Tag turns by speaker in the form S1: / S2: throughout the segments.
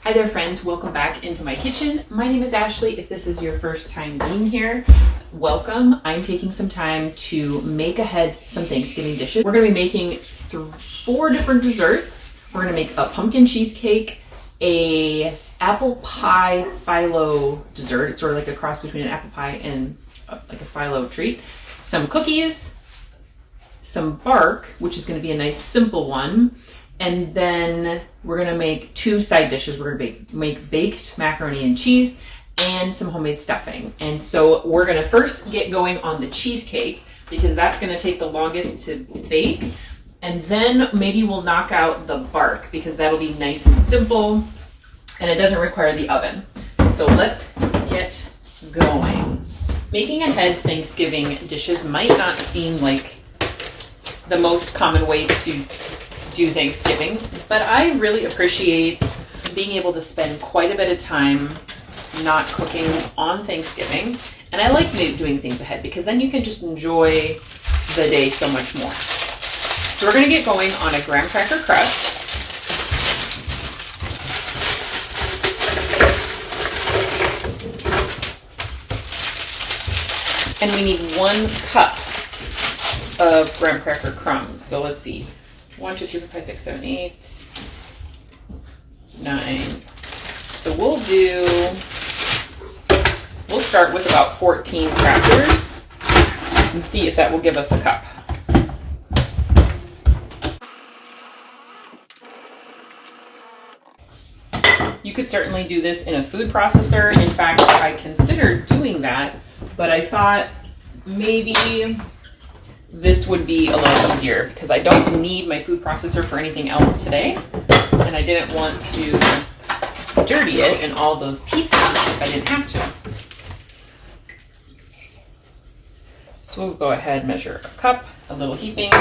S1: Hi there friends, welcome back into my kitchen. My name is Ashley. If this is your first time being here, welcome. I'm taking some time to make ahead some Thanksgiving dishes. We're going to be making 4 different desserts. We're going to make a pumpkin cheesecake, a apple pie phyllo dessert. It's sort of like a cross between an apple pie and like a phyllo treat. Some cookies, some bark, which is going to be a nice simple one. And then we're gonna make 2 side dishes. We're gonna make baked macaroni and cheese and some homemade stuffing. And so we're gonna first get going on the cheesecake because that's gonna take the longest to bake. And then maybe we'll knock out the bark because that'll be nice and simple and it doesn't require the oven. So let's get going. Making ahead Thanksgiving dishes might not seem like the most common way to do Thanksgiving, but I really appreciate being able to spend quite a bit of time not cooking on Thanksgiving, and I like doing things ahead because then you can just enjoy the day so much more. So we're going to get going on a graham cracker crust. And we need 1 cup of graham cracker crumbs. So let's see. 1, 2, 3, 4, 5, 6, 7, 8, 9. So we'll start with about 14 crackers and see if that will give us a cup. You could certainly do this in a food processor. In fact, I considered doing that, but I thought maybe this would be a little easier because I don't need my food processor for anything else today, and I didn't want to dirty it in all those pieces if I didn't have to. So we'll go ahead and measure a cup, a little heaping,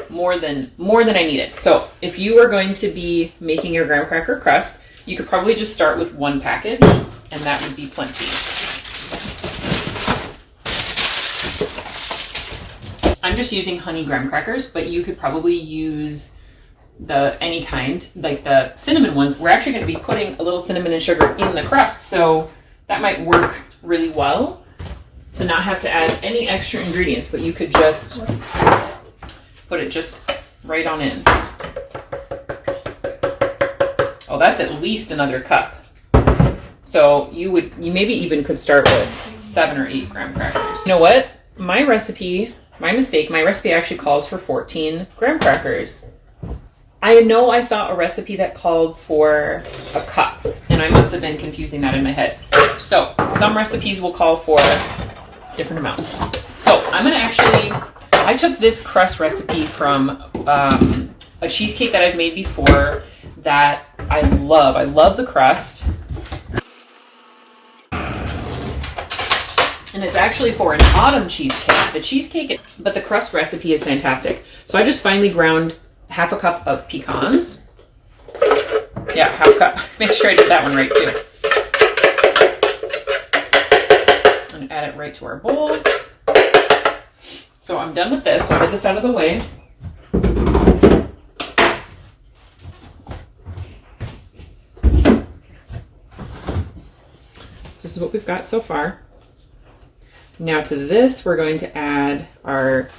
S1: more than I needed. So if you are going to be making your graham cracker crust, you could probably just start with 1 package, and that would be plenty. I'm just using honey graham crackers, but you could probably use any kind, like the cinnamon ones. We're actually going to be putting a little cinnamon and sugar in the crust, so that might work really well to not have to add any extra ingredients, but you could just put it just right on in. Oh, that's at least another cup. So you maybe even could start with 7 or 8 graham crackers. You know what? My recipe actually calls for 14 graham crackers. I know I saw a recipe that called for a cup, and I must have been confusing that in my head. So some recipes will call for different amounts. So I took this crust recipe from a cheesecake that I've made before that I love. I love the crust. And it's actually for an autumn cheesecake. But the crust recipe is fantastic. So I just finely ground 1/2 cup of pecans. Yeah, 1/2 cup. Make sure I did that one right too. And add it right to our bowl. So I'm done with this. I'll get this out of the way. This is what we've got so far. Now to this, we're going to add our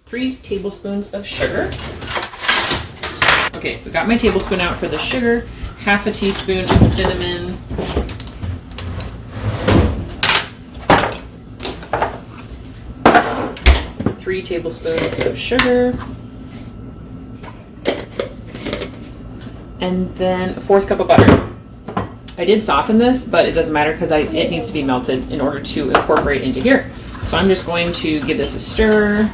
S1: 3 tablespoons of sugar. Okay, we got my tablespoon out for the sugar, 1/2 teaspoon of cinnamon, 3 tablespoons of sugar, and then 1/4 cup of butter. I did soften this, but it doesn't matter because it needs to be melted in order to incorporate into here. So I'm just going to give this a stir,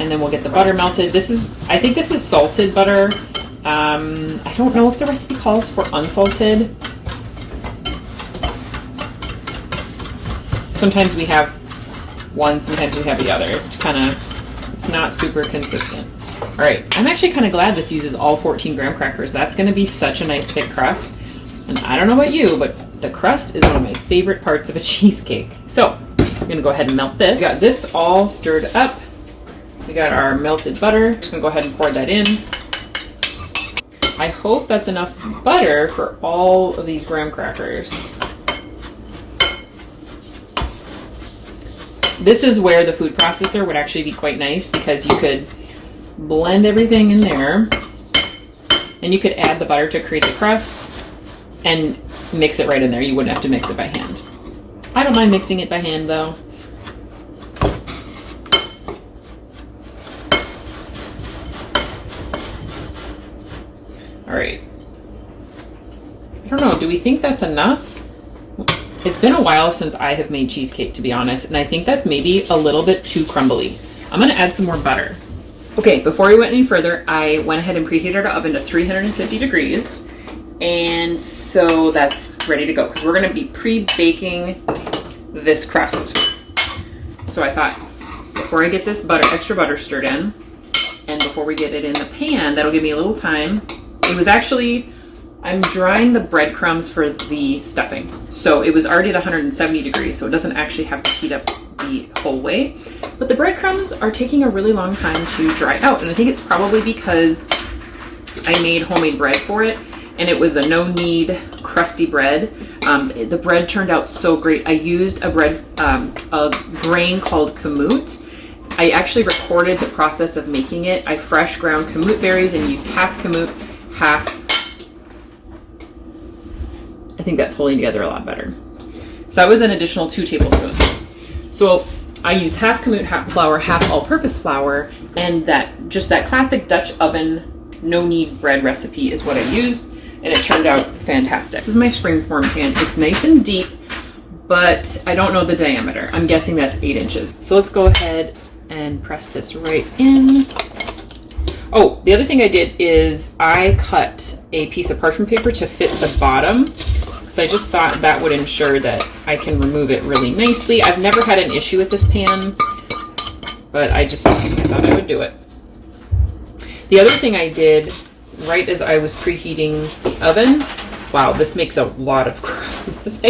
S1: and then we'll get the butter melted. I think this is salted butter. I don't know if the recipe calls for unsalted. Sometimes we have one, sometimes we have the other. It's not super consistent. All right, I'm actually kind of glad this uses all 14 graham crackers. That's going to be such a nice thick crust. And I don't know about you, but the crust is one of my favorite parts of a cheesecake. So I'm gonna go ahead and melt this. We got this all stirred up. We got our melted butter. Just gonna go ahead and pour that in. I hope that's enough butter for all of these graham crackers. This is where the food processor would actually be quite nice, because you could blend everything in there and you could add the butter to create the crust and mix it right in there. You wouldn't have to mix it by hand. I don't mind mixing it by hand though. All right. I don't know, do we think that's enough? It's been a while since I have made cheesecake, to be honest, and I think that's maybe a little bit too crumbly. I'm gonna add some more butter. Okay, before we went any further, I went ahead and preheated our oven to 350 degrees. And so that's ready to go, because we're gonna be pre-baking this crust. So I thought, before I get this extra butter stirred in, and before we get it in the pan, that'll give me a little time. It was actually, I'm drying the breadcrumbs for the stuffing. So it was already at 170 degrees, so it doesn't actually have to heat up the whole way. But the breadcrumbs are taking a really long time to dry out, and I think it's probably because I made homemade bread for it, and it was a no-knead crusty bread. The bread turned out so great. I used a grain called kamut. I actually recorded the process of making it. I fresh ground kamut berries and used half kamut, half, I think that's holding together a lot better. So that was an additional 2 tablespoons. So I use half kamut, half flour, half all-purpose flour, and that classic Dutch oven no-knead bread recipe is what I used, and it turned out fantastic. This is my springform pan. It's nice and deep, but I don't know the diameter. I'm guessing that's 8 inches. So let's go ahead and press this right in. Oh, the other thing I did is I cut a piece of parchment paper to fit the bottom. So I just thought that would ensure that I can remove it really nicely. I've never had an issue with this pan, but I thought I would do it. The other thing I did right as I was preheating the oven, wow, this makes a lot of crust.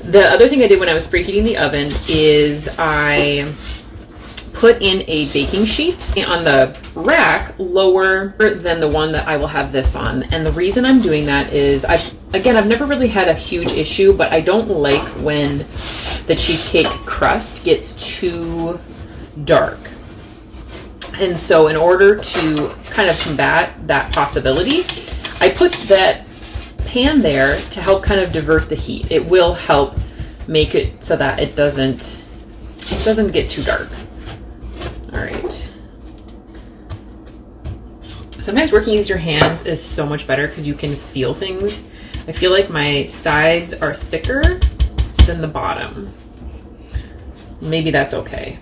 S1: The other thing I did when I was preheating the oven is I put in a baking sheet on the rack lower than the one that I will have this on. And the reason I'm doing that is, I've never really had a huge issue, but I don't like when the cheesecake crust gets too dark. And so in order to kind of combat that possibility, I put that pan there to help kind of divert the heat. It will help make it so that it doesn't get too dark. All right. Sometimes working with your hands is so much better because you can feel things. I feel like my sides are thicker than the bottom. Maybe that's okay.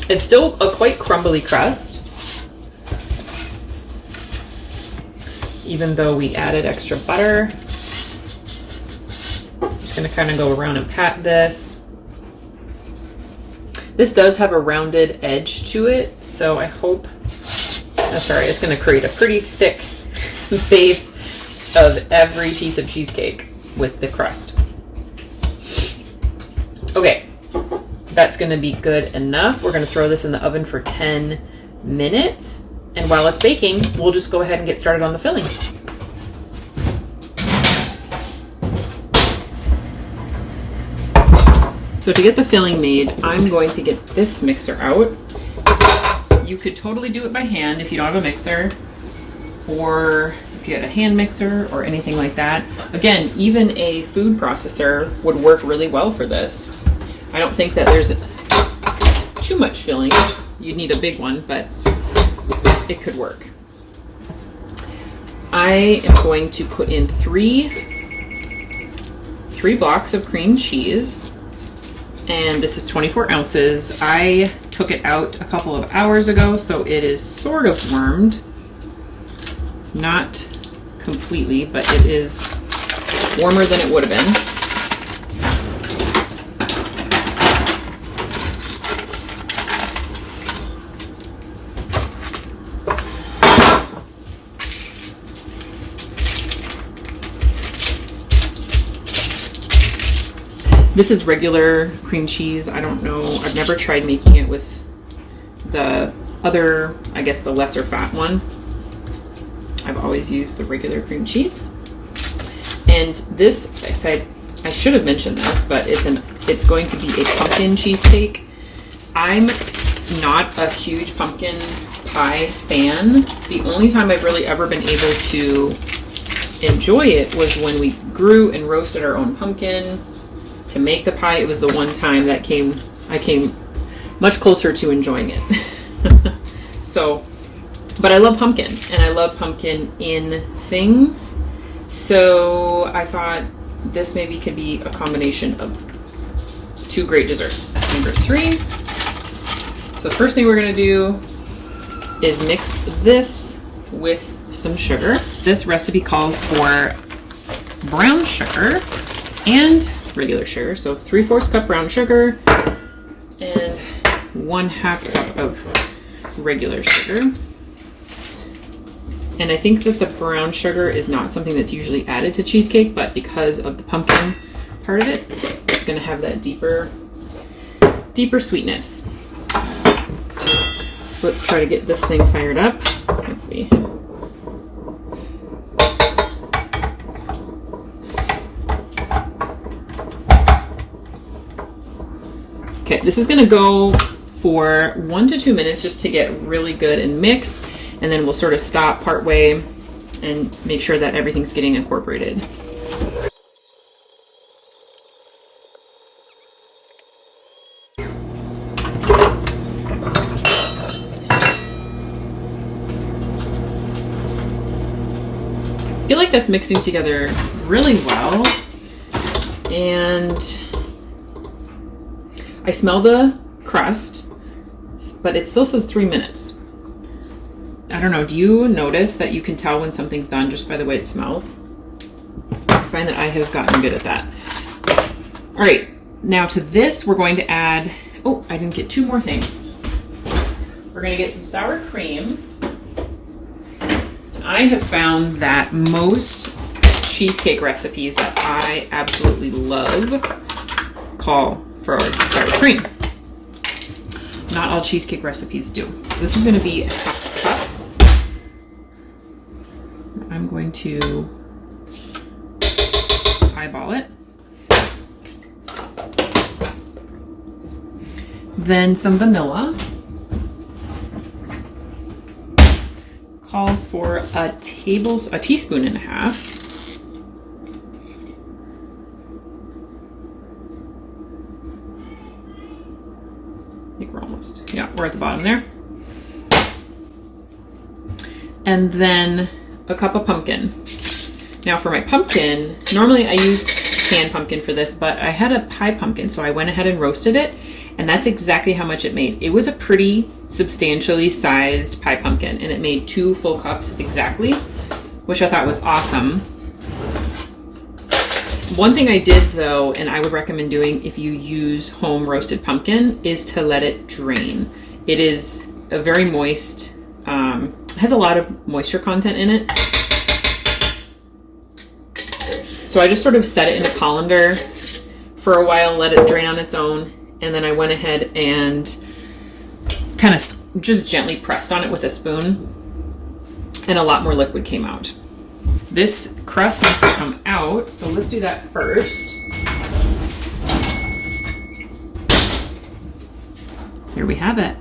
S1: It's still a quite crumbly crust, even though we added extra butter. I'm just gonna kind of go around and pat this. This does have a rounded edge to it, so I hope that's all right. It's going to create a pretty thick base of every piece of cheesecake with the crust. Okay, that's going to be good enough. We're going to throw this in the oven for 10 minutes, and while it's baking, we'll just go ahead and get started on the filling. So to get the filling made, I'm going to get this mixer out. You could totally do it by hand if you don't have a mixer, or if you had a hand mixer or anything like that. Again, even a food processor would work really well for this. I don't think that there's too much filling. You'd need a big one, but it could work. I am going to put in three blocks of cream cheese. And this is 24 ounces. I took it out a couple of hours ago, so it is sort of warmed. Not completely, but it is warmer than it would have been. This is regular cream cheese. I don't know. I've never tried making it with the other, I guess the lesser fat one, I've always used the regular cream cheese. And this, I should have mentioned this, but it's going to be a pumpkin cheesecake. I'm not a huge pumpkin pie fan. The only time I've really ever been able to enjoy it was when we grew and roasted our own pumpkin to make the pie. It was the one time that I came much closer to enjoying it. So, but I love pumpkin, and I love pumpkin in things. So I thought this maybe could be a combination of two great desserts. That's number 3. So the first thing we're gonna do is mix this with some sugar. This recipe calls for brown sugar and regular sugar. So 3/4 cup brown sugar and 1/2 cup of regular sugar. And I think that the brown sugar is not something that's usually added to cheesecake, but because of the pumpkin part of it, it's gonna have that deeper sweetness. So let's try to get this thing fired up. Let's see. Okay, this is gonna go for 1 to 2 minutes just to get really good and mixed, and then we'll sort of stop part way and make sure that everything's getting incorporated. I feel like that's mixing together really well, and I smell the crust, but it still says 3 minutes. I don't know, do you notice that you can tell when something's done just by the way it smells? I find that I have gotten good at that. All right, now to this we're going to add, oh, I didn't get 2 more things. We're gonna get some sour cream. I have found that most cheesecake recipes that I absolutely love call for sour cream. Not all cheesecake recipes do. So this is going to be 1/2 cup. I'm going to eyeball it. Then some vanilla. Calls for a teaspoon and a half. I think we're almost, yeah, we're at the bottom there. And then a cup of pumpkin. Now for my pumpkin, normally I use canned pumpkin for this, but I had a pie pumpkin, so I went ahead and roasted it, and that's exactly how much it made. It was a pretty substantially sized pie pumpkin, and it made 2 full cups exactly, which I thought was awesome. One thing I did though, and I would recommend doing if you use home roasted pumpkin, is to let it drain. It is a very moist, has a lot of moisture content in it. So I just sort of set it in a colander for a while, let it drain on its own, and then I went ahead and kind of just gently pressed on it with a spoon, and a lot more liquid came out. This crust needs to come out, so let's do that first. Here we have it.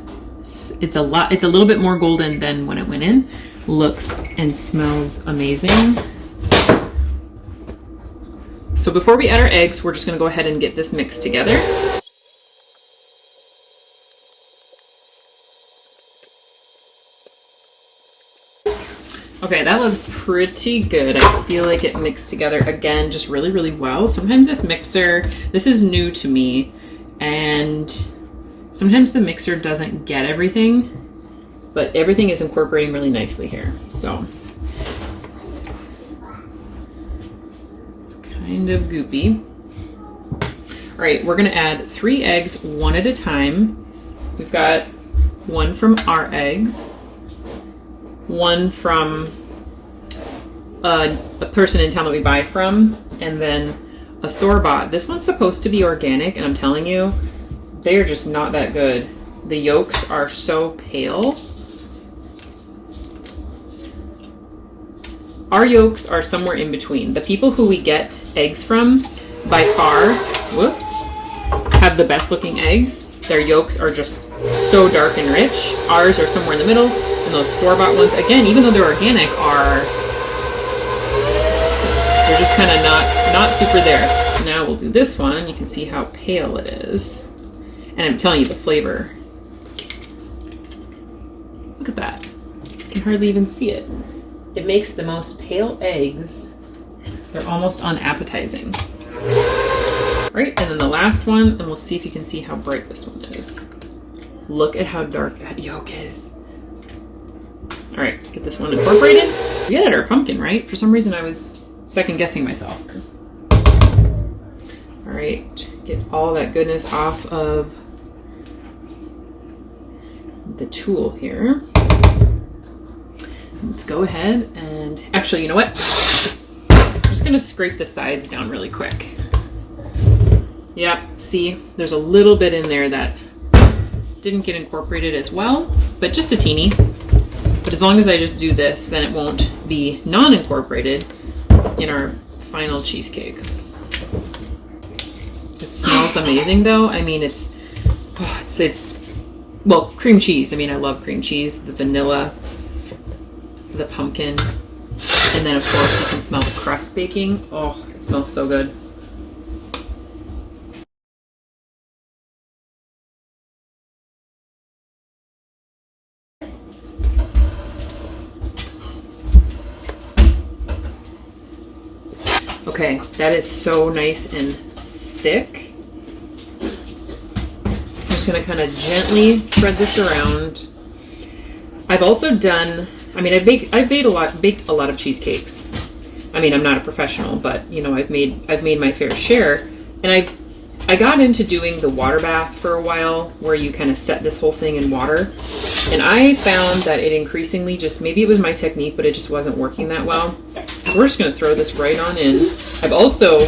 S1: It's a little bit more golden than when it went in. Looks and smells amazing. So before we add our eggs, we're just gonna go ahead and get this mixed together. Okay, that looks pretty good. I feel like it mixed together again just really, really well. Sometimes this is new to me, and sometimes the mixer doesn't get everything, but everything is incorporating really nicely here. So it's kind of goopy. All right, we're gonna add 3 eggs one at a time. We've got 1 from our eggs, 1 from a person in town that we buy from, and then a store-bought. This one's supposed to be organic, and I'm telling you, they are just not that good. The yolks are so pale. our yolks are somewhere in between. The people who we get eggs from, by far, have the best looking eggs. Their yolks are just so dark and rich. Ours are somewhere in the middle, and those store-bought ones, again, even though they're organic, they're just kind of not super there. Now we'll do this one. You can see how pale it is. And I'm telling you, the flavor. Look at that. You can hardly even see it. It makes the most pale eggs. They're almost unappetizing. All right, and then the last one, and we'll see if you can see how bright this one is. Look at how dark that yolk is. All right, get this one incorporated. We added our pumpkin, right? For some reason I was second guessing myself. All right, get all that goodness off of the tool here. Let's go ahead and, actually, you know what? I'm just gonna scrape the sides down really quick. Yeah, see, there's a little bit in there that didn't get incorporated as well, but just a teeny. But as long as I just do this, then it won't be non-incorporated in our final cheesecake. It smells amazing though. I mean, it's well, cream cheese. I mean, I love cream cheese, the vanilla, the pumpkin, and then of course you can smell the crust baking. Oh, it smells so good. Okay, that is so nice and thick. I'm just gonna kind of gently spread this around. I've also done, I mean, I've baked a lot of cheesecakes. I mean, I'm not a professional, but you know, I've made my fair share. And I got into doing the water bath for a while, where you kind of set this whole thing in water. And I found that it increasingly just, maybe it was my technique, but it just wasn't working that well. So we're just gonna throw this right on in. I've also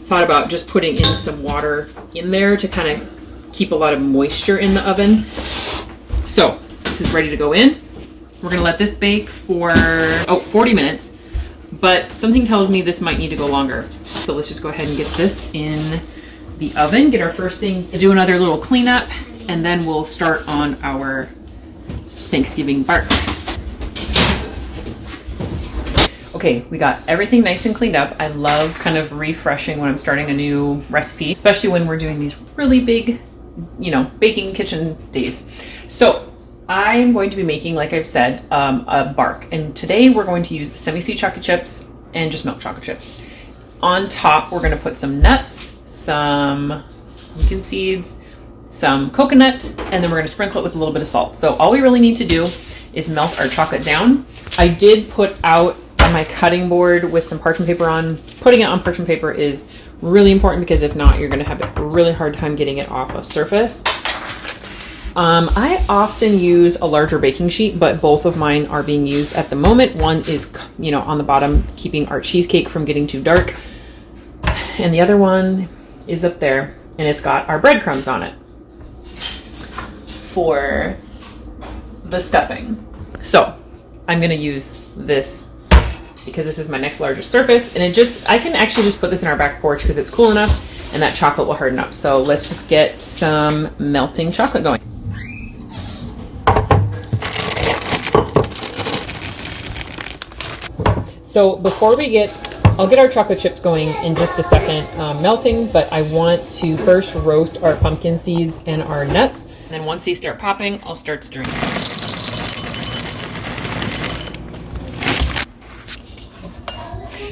S1: thought about just putting in some water in there to kind of keep a lot of moisture in the oven. So this is ready to go in. We're gonna let this bake for 40 minutes, but something tells me this might need to go longer. So let's just go ahead and get this in the oven, get our first thing, do another little cleanup, and then we'll start on our Thanksgiving bark. Okay, we got everything nice and cleaned up. I love kind of refreshing when I'm starting a new recipe, especially when we're doing these really big, you know, baking kitchen days. So I'm going to be making, like I've said, a bark. And today we're going to use semi-sweet chocolate chips and just milk chocolate chips. On top, we're gonna put some nuts, some pumpkin seeds, some coconut, and then we're gonna sprinkle it with a little bit of salt. So all we really need to do is melt our chocolate down. I did put out on my cutting board with some parchment paper on. Putting it on parchment paper is really important, because if not, you're gonna have a really hard time getting it off a surface. I often use a larger baking sheet, but both of mine are being used at the moment. One is, you know, on the bottom, keeping our cheesecake from getting too dark. And the other one is up there, and it's got our breadcrumbs on it for the stuffing. So I'm gonna use this because this is my next largest surface, and I can actually just put this in our back porch because it's cool enough and that chocolate will harden up. So let's just get some melting chocolate going. So before we I'll get our chocolate chips going in just a second, melting, but I want to first roast our pumpkin seeds and our nuts. And then once these start popping, I'll start stirring.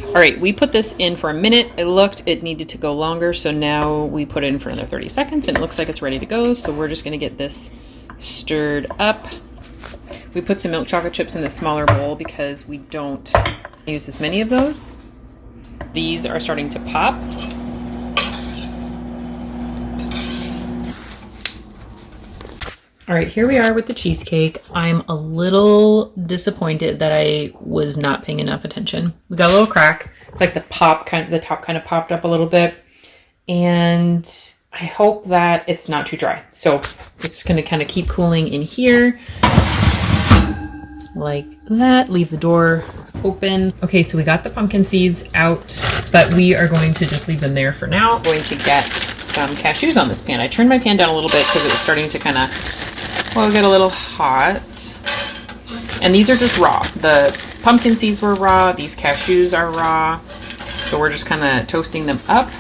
S1: All right, we put this in for a minute. It needed to go longer, so now we put it in for another 30 seconds, and it looks like it's ready to go. So we're just gonna get this stirred up. We put some milk chocolate chips in the smaller bowl because we don't use as many of those. These are starting to pop. All right, here we are with the cheesecake. I'm a little disappointed that I was not paying enough attention. We got a little crack. It's like the top kind of popped up a little bit. And I hope that it's not too dry. So it's gonna kind of keep cooling in here like that. Leave the door open. Okay, so we got the pumpkin seeds out, but we are going to just leave them there for now. I'm going to get some cashews on this pan. I turned my pan down a little bit because it was starting to kind of, well, get a little hot. And these are just raw. The pumpkin seeds were raw. These cashews are raw. So we're just kind of toasting them up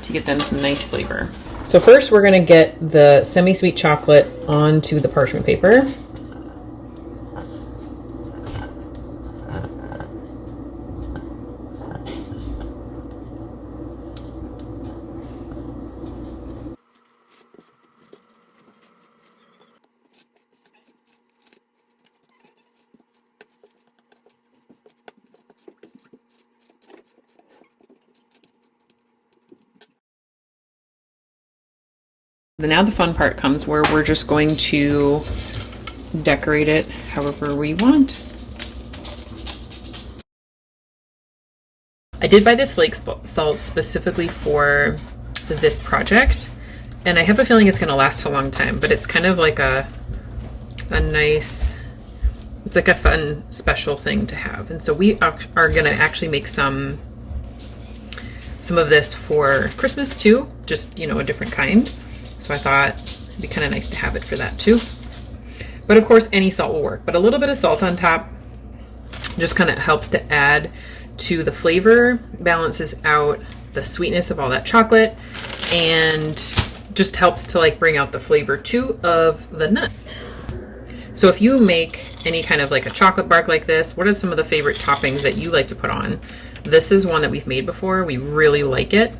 S1: to get them some nice flavor. So first we're going to get the semi-sweet chocolate onto the parchment paper. Now the fun part comes where we're just going to decorate it however we want. I did buy this flake salt specifically for this project, and I have a feeling it's going to last a long time, but it's kind of like a nice, it's like a fun special thing to have. And so we are going to actually make some of this for Christmas too, just, you know, a different kind. So I thought it'd be kind of nice to have it for that too. But of course, any salt will work. But a little bit of salt on top just kind of helps to add to the flavor, balances out the sweetness of all that chocolate, and just helps to like bring out the flavor too of the nut. So if you make any kind of like a chocolate bark like this, what are some of the favorite toppings that you like to put on? This is one that we've made before. We really like it.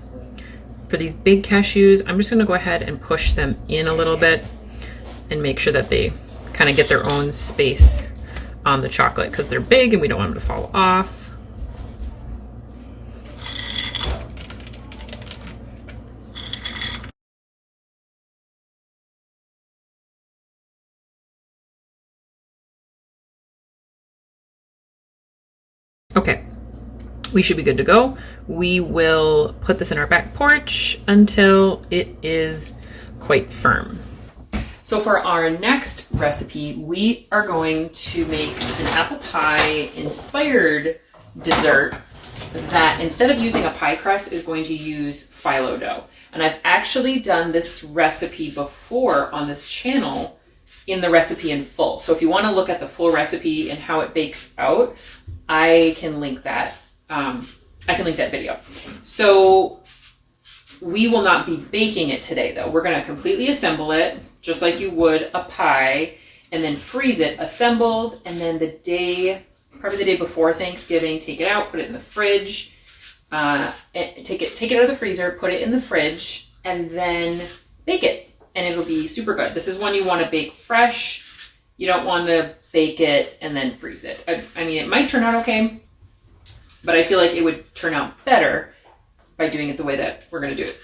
S1: For these big cashews, I'm just going to go ahead and push them in a little bit and make sure that they kind of get their own space on the chocolate because they're big and we don't want them to fall off. Okay. We should be good to go. We will put this in our back porch until it is quite firm. So for our next recipe, we are going to make an apple pie inspired dessert that instead of using a pie crust is going to use phyllo dough. And I've actually done this recipe before on this channel in the recipe in full. So if you want to look at the full recipe and how it bakes out, I can link that. I can link that video. So we will not be baking it today though. We're going to completely assemble it just like you would a pie and then freeze it assembled. And then probably the day before Thanksgiving, take it out, put it in the fridge, take it out of the freezer, put it in the fridge, and then bake it. And it'll be super good. This is one you want to bake fresh. You don't want to bake it and then freeze it. I mean, it might turn out okay, but I feel like it would turn out better by doing it the way that we're going to do it.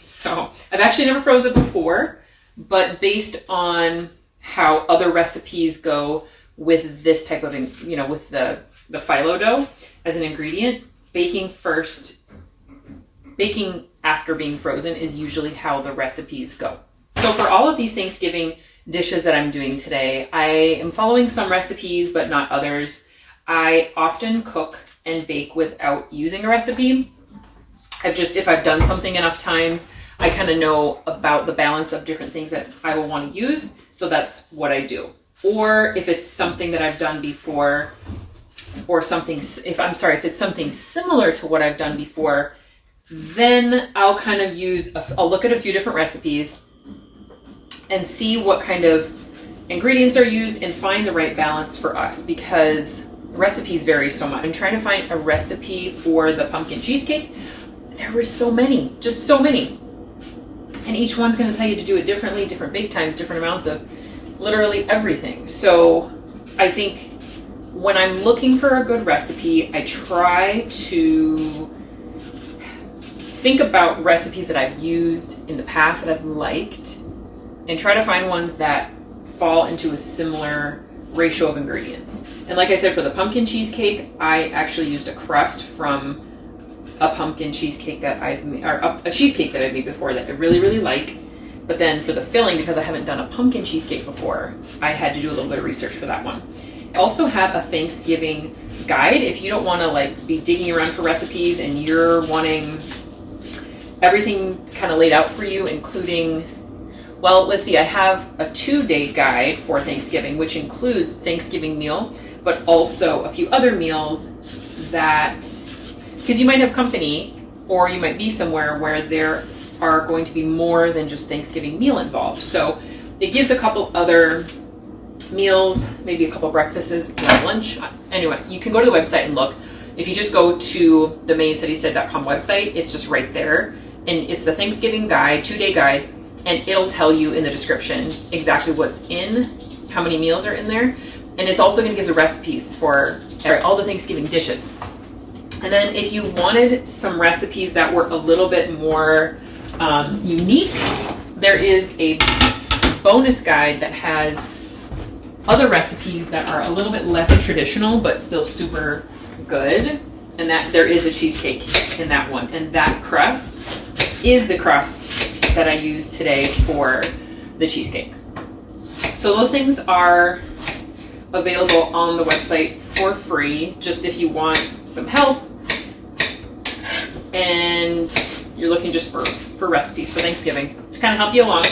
S1: So I've actually never froze it before, but based on how other recipes go with this type of, you know, with the phyllo dough as an ingredient, baking after being frozen is usually how the recipes go. So for all of these Thanksgiving dishes that I'm doing today, I am following some recipes, but not others. I often cook and bake without using a recipe. If I've done something enough times, I kind of know about the balance of different things that I will want to use. So that's what I do. Or if it's something that I've done before, or if it's something similar to what I've done before, then I'll kind of I'll look at a few different recipes and see what kind of ingredients are used and find the right balance for us, because recipes vary so much. I'm trying to find a recipe for the pumpkin cheesecake. There were so many, just so many. And each one's going to tell you to do it differently, different bake times, different amounts of literally everything. So I think when I'm looking for a good recipe, I try to think about recipes that I've used in the past that I've liked and try to find ones that fall into a similar ratio of ingredients. And like I said, for the pumpkin cheesecake, I actually used a crust from a pumpkin cheesecake that I've made, or a cheesecake that I've made before that I really, really like. But then for the filling, because I haven't done a pumpkin cheesecake before, I had to do a little bit of research for that one. I also have a Thanksgiving guide if you don't want to like be digging around for recipes and you're wanting everything kind of laid out for you, including, well, let's see, I have a 2-day guide for Thanksgiving, which includes Thanksgiving meal, but also a few other meals that, because you might have company or you might be somewhere where there are going to be more than just Thanksgiving meal involved. So it gives a couple other meals, maybe a couple breakfasts, lunch. Anyway, you can go to the website and look. If you just go to the maincitysaid.com website, it's just right there. And it's the Thanksgiving guide, 2-day guide, and it'll tell you in the description exactly what's in, how many meals are in there. And it's also going to give the recipes for all the Thanksgiving dishes. And then if you wanted some recipes that were a little bit more unique, there is a bonus guide that has other recipes that are a little bit less traditional but still super good. And that there is a cheesecake in that one. And that crust is the crust that I used today for the cheesecake. So those things are available on the website for free, just if you want some help and you're looking just for recipes for Thanksgiving to kind of help you along.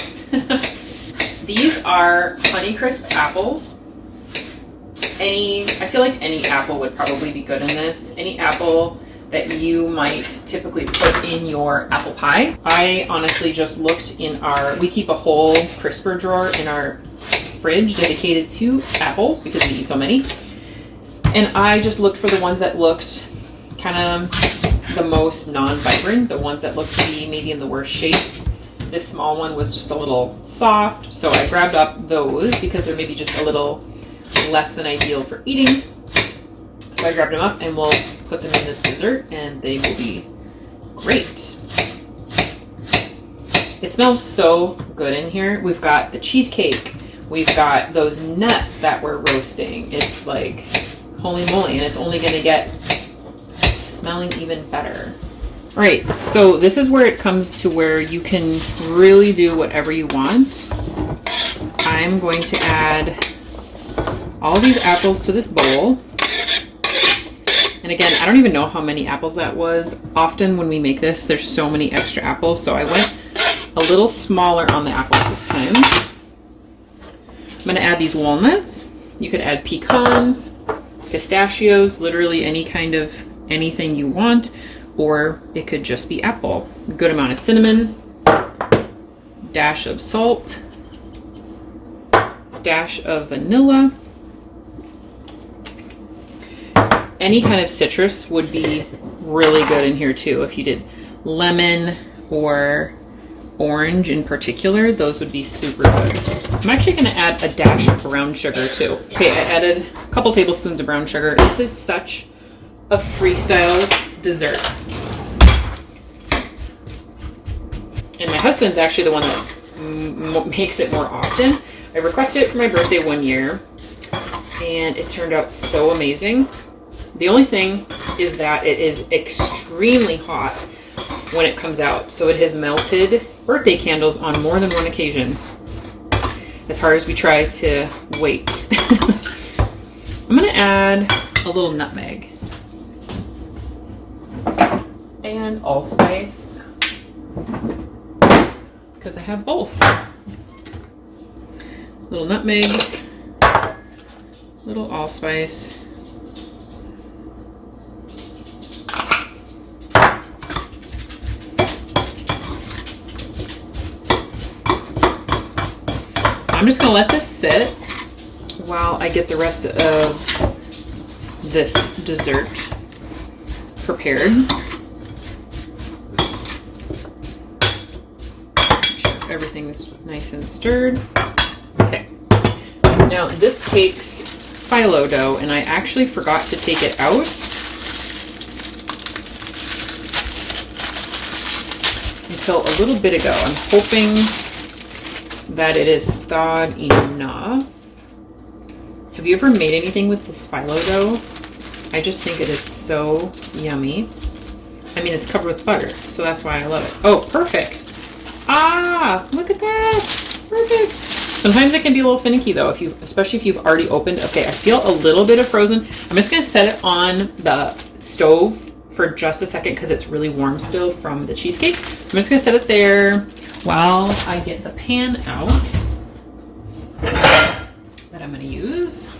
S1: These are Honeycrisp apples. I feel like any apple would probably be good in this. Any apple that you might typically put in your apple pie. I honestly just looked we keep a whole crisper drawer in our fridge dedicated to apples because we eat so many. And I just looked for the ones that looked kind of the most non-vibrant, the ones that looked to be maybe in the worst shape. This small one was just a little soft, so I grabbed up those because they're maybe just a little less than ideal for eating. So I grabbed them up and we'll put them in this dessert and they will be great. It smells so good in here. We've got the cheesecake. We've got those nuts that we're roasting. It's like, holy moly, and it's only gonna get smelling even better. All right, so this is where it comes to where you can really do whatever you want. I'm going to add all these apples to this bowl. And again, I don't even know how many apples that was. Often when we make this, there's so many extra apples, so I went a little smaller on the apples this time. I'm gonna add these walnuts. You could add pecans, pistachios, literally any kind of anything you want, or it could just be apple. A good amount of cinnamon, dash of salt, dash of vanilla. Any kind of citrus would be really good in here too. If you did lemon or orange in particular, those would be super good. I'm actually going to add a dash of brown sugar too. Okay, I added a couple tablespoons of brown sugar. This is such a freestyle dessert. And my husband's actually the one that makes it more often. I requested it for my birthday one year and it turned out so amazing. The only thing is that it is extremely hot when it comes out. So it has melted birthday candles on more than one occasion, as hard as we try to wait. I'm gonna add a little nutmeg and allspice because I have both. Little nutmeg, little allspice. I'm just gonna let this sit while I get the rest of this dessert prepared. Make sure everything's nice and stirred. Okay, now this takes phyllo dough and I actually forgot to take it out. Until a little bit ago. I'm hoping that it is thawed enough. Have you ever made anything with this phyllo dough? I just think it is so yummy. I mean, it's covered with butter, so that's why I love it. Oh, perfect. Ah, look at that. Perfect. Sometimes it can be a little finicky though, especially if you've already opened. Okay, I feel a little bit of frozen. I'm just gonna set it on the stove for just a second because it's really warm still from the cheesecake. I'm just gonna set it there while I get the pan out that I'm gonna use.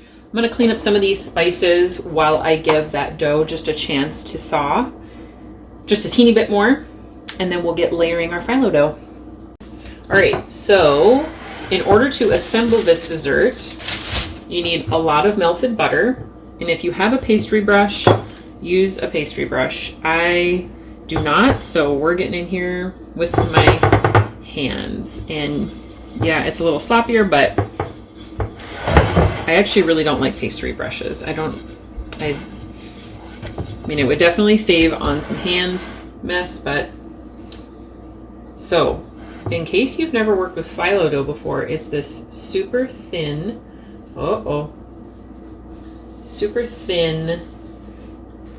S1: I'm gonna clean up some of these spices while I give that dough just a chance to thaw, just a teeny bit more, and then we'll get layering our phyllo dough. All right, so in order to assemble this dessert, you need a lot of melted butter, and if you have a pastry brush, use a pastry brush. I do not, so we're getting in here with my hands, and yeah, it's a little sloppier, but I actually really don't like pastry brushes. I mean, it would definitely save on some hand mess, but so in case you've never worked with phyllo dough before, it's this super thin, super thin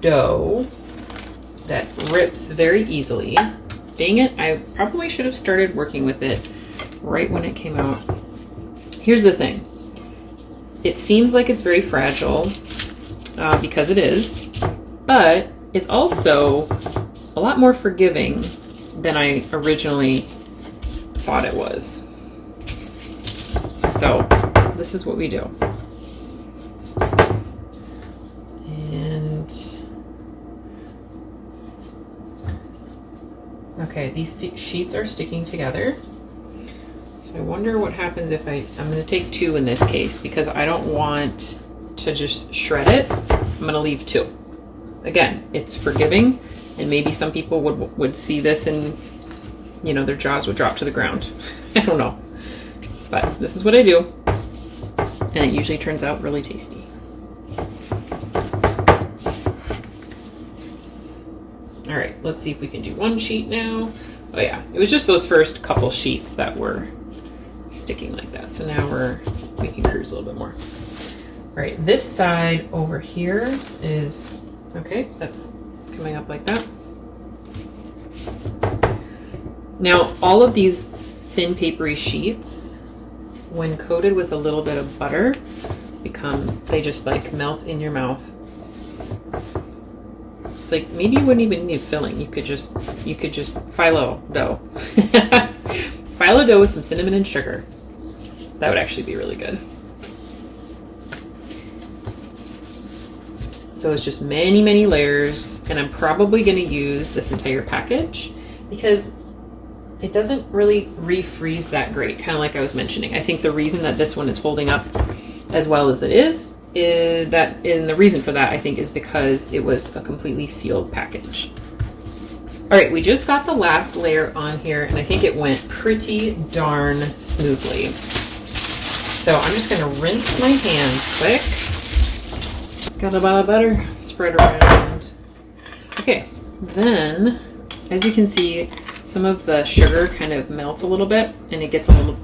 S1: dough that rips very easily. Dang it, I probably should have started working with it right when it came out. Here's the thing. It seems like it's very fragile because it is, but it's also a lot more forgiving than I originally thought it was. So this is what we do. And okay, these sheets are sticking together. So I wonder what happens if I'm going to take 2 in this case because I don't want to just shred it. I'm going to leave 2. Again, it's forgiving, and maybe some people would see this and, you know, their jaws would drop to the ground. I don't know. But this is what I do, and it usually turns out really tasty. All right, let's see if we can do 1 sheet now. Oh yeah, it was just those first couple sheets that were sticking like that. So now we can cruise a little bit more. All right, this side over here is, okay, that's coming up like that. Now, all of these thin papery sheets, when coated with a little bit of butter, they just like melt in your mouth. It's like maybe you wouldn't even need filling. You could just phyllo dough. Phyllo dough with some cinnamon and sugar. That would actually be really good. So it's just many, many layers, and I'm probably going to use this entire package because it doesn't really refreeze that great, kind of like I was mentioning. I think the reason that this one is holding up as well as it is that, and the reason for that, I think, is because it was a completely sealed package. All right, we just got the last layer on here, and I think it went pretty darn smoothly. So I'm just gonna rinse my hands quick. Got a lot of butter spread around. Okay, then, as you can see, some of the sugar kind of melts a little bit, and it gets a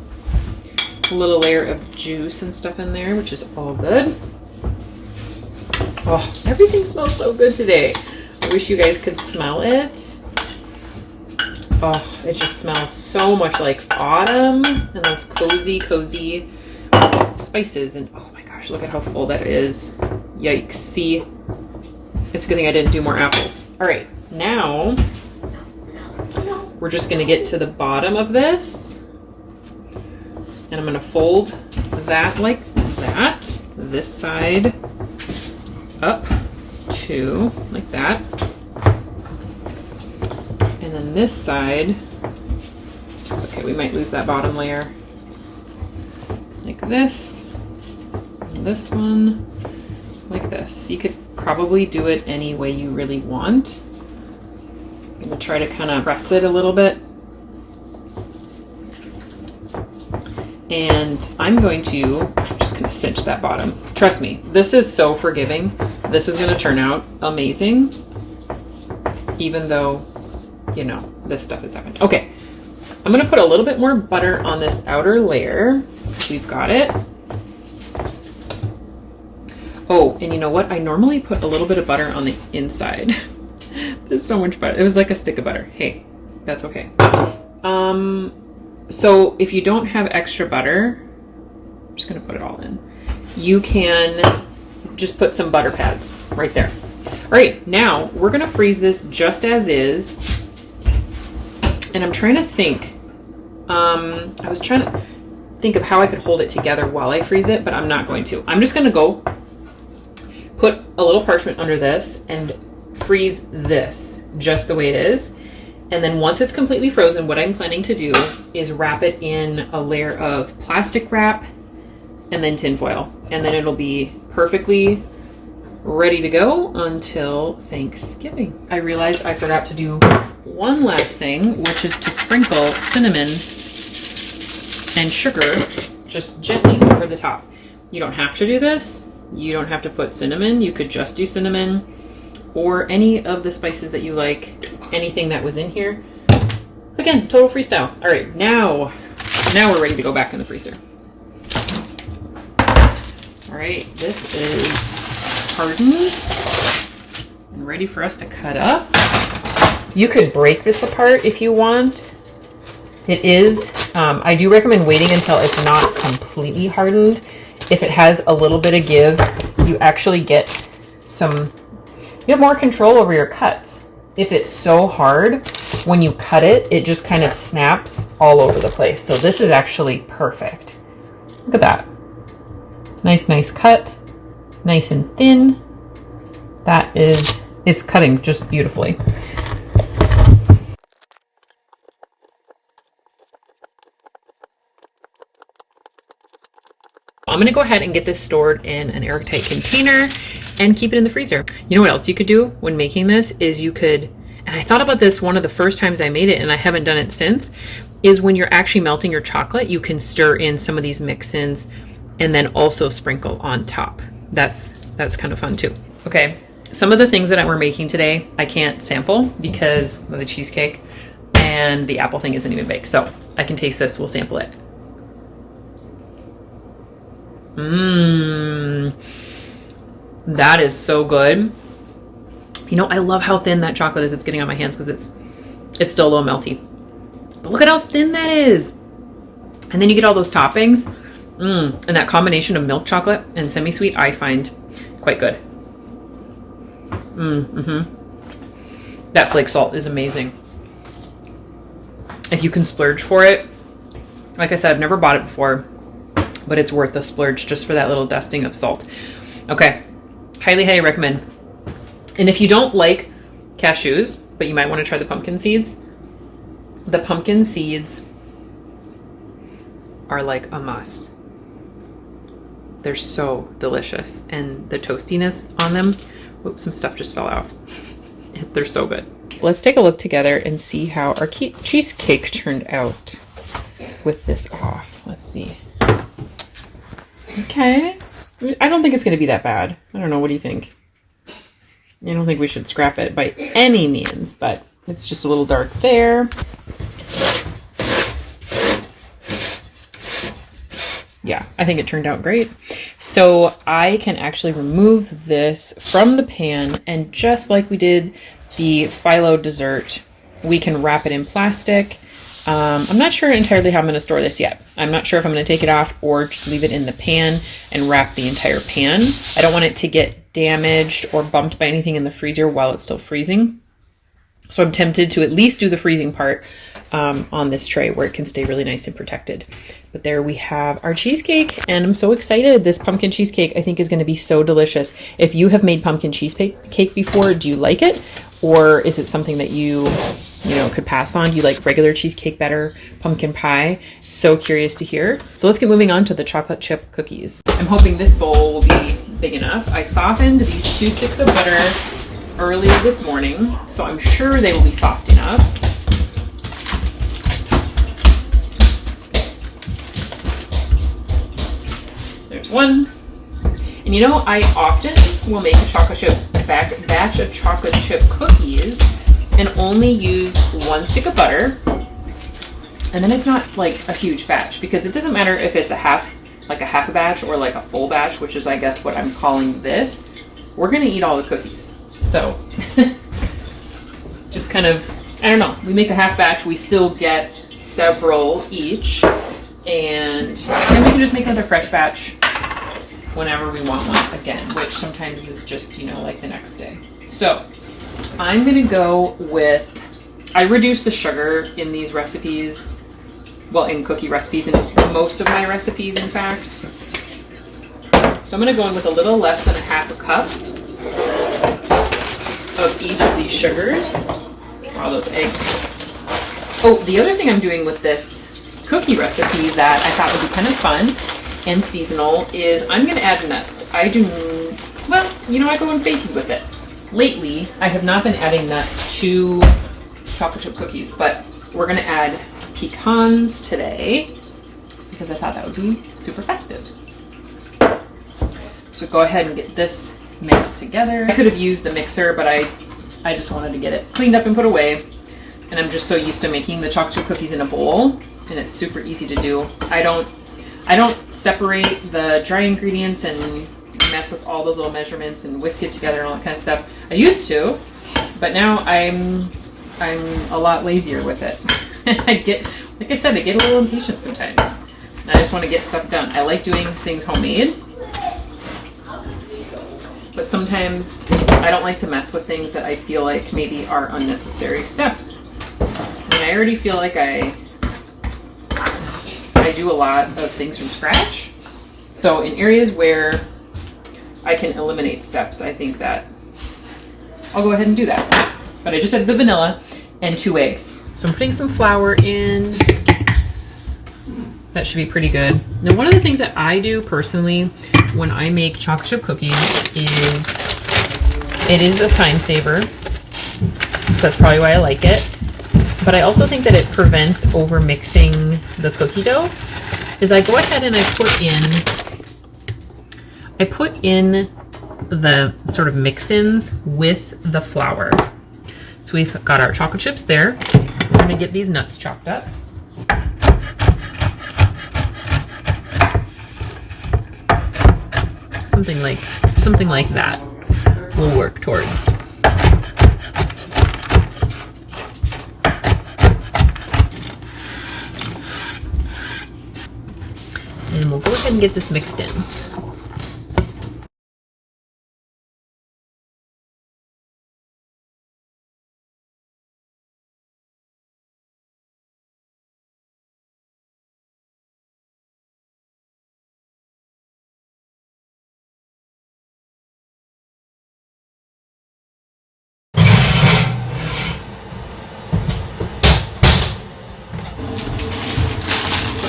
S1: little layer of juice and stuff in there, which is all good. Oh, everything smells so good today. I wish you guys could smell it. Oh, it just smells so much like autumn and those cozy spices. And oh my gosh, look at how full that is. Yikes. See, it's a good thing I didn't do more apples. All right, now we're just gonna get to the bottom of this, and I'm gonna fold that like that, this side up to like that, and then this side, it's okay, we might lose that bottom layer, like this, and this one like this. You could probably do it any way you really want. I'm gonna try to kind of press it a little bit. And I'm just gonna cinch that bottom. Trust me, this is so forgiving. This is gonna turn out amazing, even though, you know, this stuff is happening. Okay, I'm gonna put a little bit more butter on this outer layer. We've got it. Oh, and you know what? I normally put a little bit of butter on the inside. There's so much butter. It was like a stick of butter. Hey, That's okay. So if you don't have extra butter, I'm just gonna put it all in. You can just put some butter pads right there. All right, now we're gonna freeze this just as is. And I'm trying to think, I was trying to think of how I could hold it together while I freeze it, but I'm not going to. I'm just gonna go put a little parchment under this and freeze this just the way it is. And then once it's completely frozen, what I'm planning to do is wrap it in a layer of plastic wrap and then tin foil. And then it'll be perfectly ready to go until Thanksgiving. I realized I forgot to do one last thing, which is to sprinkle cinnamon and sugar just gently over the top. You don't have to do this. You don't have to put cinnamon. You could just do cinnamon or any of the spices that you like, anything that was in here. Again, total freestyle. All right, now we're ready to go back in the freezer. All right, this is hardened and ready for us to cut up. You could break this apart if you want. It is, I do recommend waiting until it's not completely hardened. If it has a little bit of give, you actually get you have more control over your cuts. If it's so hard, when you cut it, it just kind of snaps all over the place. So this is actually perfect. Look at that. Nice cut, nice and thin. It's cutting just beautifully. I'm gonna go ahead and get this stored in an airtight container and keep it in the freezer. You know what else you could do when making this is you could, and I thought about this one of the first times I made it and I haven't done it since, is when you're actually melting your chocolate, you can stir in some of these mix-ins and then also sprinkle on top. That's kind of fun too. Okay, some of the things that we're making today, I can't sample because of the cheesecake and the apple thing isn't even baked. So I can taste this, we'll sample it. That is so good. You know, I love how thin that chocolate is. It's getting on my hands because it's still a little melty. But look at how thin that is. And then you get all those toppings. And that combination of milk chocolate and semi-sweet I find quite good. That flake salt is amazing. If you can splurge for it, like I said, I've never bought it before, but it's worth the splurge just for that little dusting of salt. Okay, highly recommend. And if you don't like cashews, but you might want to try the pumpkin seeds are like a must. They're so delicious, and the toastiness on them, whoops, some stuff just fell out. They're so good. Let's take a look together and see how our cheesecake turned out with this off. Let's see. Okay. I don't think it's going to be that bad. I don't know. What do you think? I don't think we should scrap it by any means, but it's just a little dark there. Yeah, I think it turned out great. So I can actually remove this from the pan, and just like we did the phyllo dessert, we can wrap it in plastic. I'm not sure entirely how I'm going to store this yet. I'm not sure if I'm going to take it off or just leave it in the pan and wrap the entire pan. I don't want it to get damaged or bumped by anything in the freezer while it's still freezing. So I'm tempted to at least do the freezing part on this tray where it can stay really nice and protected. But there we have our cheesecake, and I'm so excited. This pumpkin cheesecake I think is going to be so delicious. If you have made pumpkin cheesecake before, do you like it? Or is it something that you could pass on? Do you like regular cheesecake better? Pumpkin pie? So curious to hear. So let's get moving on to the chocolate chip cookies. I'm hoping this bowl will be big enough. I softened these 2 sticks of butter earlier this morning, so I'm sure they will be soft enough. There's one. And you know, I often will make a chocolate chip batch of chocolate chip cookies and only use 1 stick of butter. And then it's not like a huge batch, because it doesn't matter if it's a half a batch or like a full batch, which is I guess what I'm calling this. We're gonna eat all the cookies. So just kind of I don't know, we make a half batch, we still get several each, and then we can just make another fresh batch whenever we want one again, which sometimes is just, you know, like the next day. So I'm gonna go with, I reduce the sugar in these recipes, well, in cookie recipes, in most of my recipes, in fact. So I'm gonna go in with a little less than a half a cup of each of these sugars, all those eggs. Oh, the other thing I'm doing with this cookie recipe that I thought would be kind of fun and seasonal is I'm gonna add nuts. I do, well, you know, I go in phases with it. Lately, I have not been adding nuts to chocolate chip cookies, but we're gonna add pecans today because I thought that would be super festive. So go ahead and get this mixed together. I could have used the mixer, but I just wanted to get it cleaned up and put away. And I'm just so used to making the chocolate chip cookies in a bowl, and it's super easy to do. I don't separate the dry ingredients and mess with all those little measurements and whisk it together and all that kind of stuff. I used to, but now I'm a lot lazier with it. I get, like I said, I get a little impatient sometimes. I just want to get stuff done. I like doing things homemade, but sometimes I don't like to mess with things that I feel like maybe are unnecessary steps. And I already feel like I do a lot of things from scratch. So in areas where I can eliminate steps, I think that I'll go ahead and do that. But I just added the vanilla and 2 eggs. So I'm putting some flour in. That should be pretty good. Now, one of the things that I do personally when I make chocolate chip cookies is it is a time saver. So that's probably why I like it. But I also think that it prevents over mixing the cookie dough. Is I go ahead and I put in the sort of mix-ins with the flour. So we've got our chocolate chips there. We're gonna get these nuts chopped up. Something like that we'll work towards. And we'll go ahead and get this mixed in.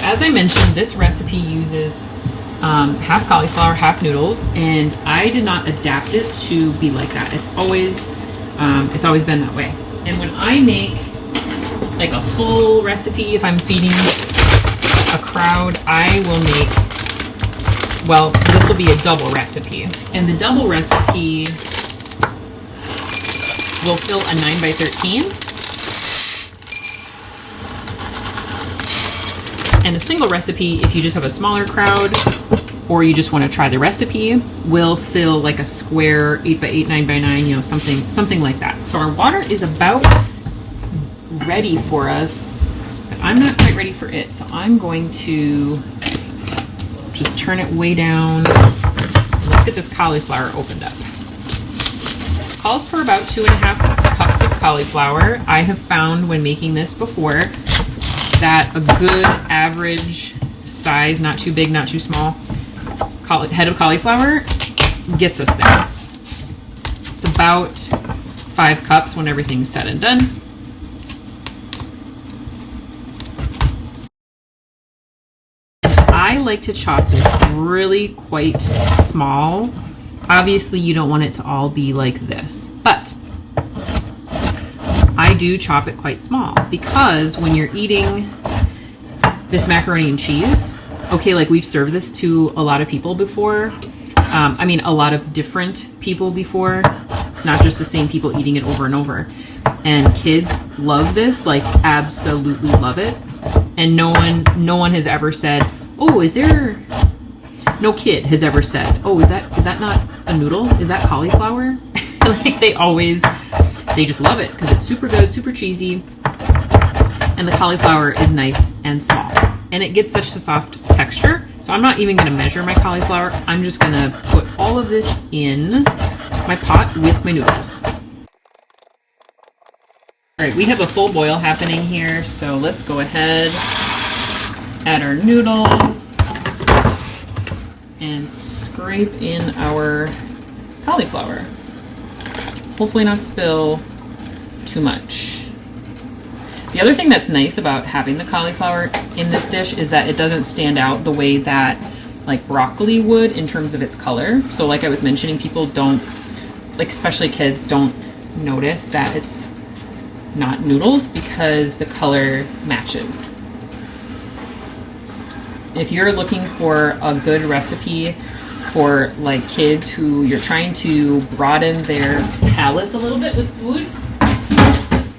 S1: As I mentioned, this recipe uses half cauliflower, half noodles, and I did not adapt it to be like that. It's always been that way. And when I make like a full recipe, if I'm feeding a crowd, I will make, well, this will be a double recipe. And the double recipe will fill a 9 by 13. And a single recipe, if you just have a smaller crowd or you just want to try the recipe, will fill like a square 8 by 8, 9 by 9, you know, something like that. So our water is about ready for us, but I'm not quite ready for it. So I'm going to just turn it way down. Let's get this cauliflower opened up. It calls for about 2.5 cups of cauliflower. I have found when making this before that a good average size, not too big, not too small, head of cauliflower gets us there. It's about 5 cups when everything's said and done. I like to chop this really quite small. Obviously, you don't want it to all be like this, but I do chop it quite small because when you're eating this macaroni and cheese, okay, like we've served this to a lot of people before. I mean, a lot of different people before. It's not just the same people eating it over and over. And kids love this, like absolutely love it. And no one has ever said, oh, no kid has ever said, oh, is that not a noodle? Is that cauliflower? Like they always they just love it because it's super good, super cheesy, and the cauliflower is nice and small. And it gets such a soft texture. So I'm not even gonna measure my cauliflower. I'm just gonna put all of this in my pot with my noodles. All right, we have a full boil happening here, so let's go ahead, add our noodles, and scrape in our cauliflower. Hopefully not spill too much. The other thing that's nice about having the cauliflower in this dish is that it doesn't stand out the way that like broccoli would in terms of its color. So like I was mentioning, people don't, like especially kids, don't notice that it's not noodles because the color matches. If you're looking for a good recipe for like kids who you're trying to broaden their palates a little bit with food,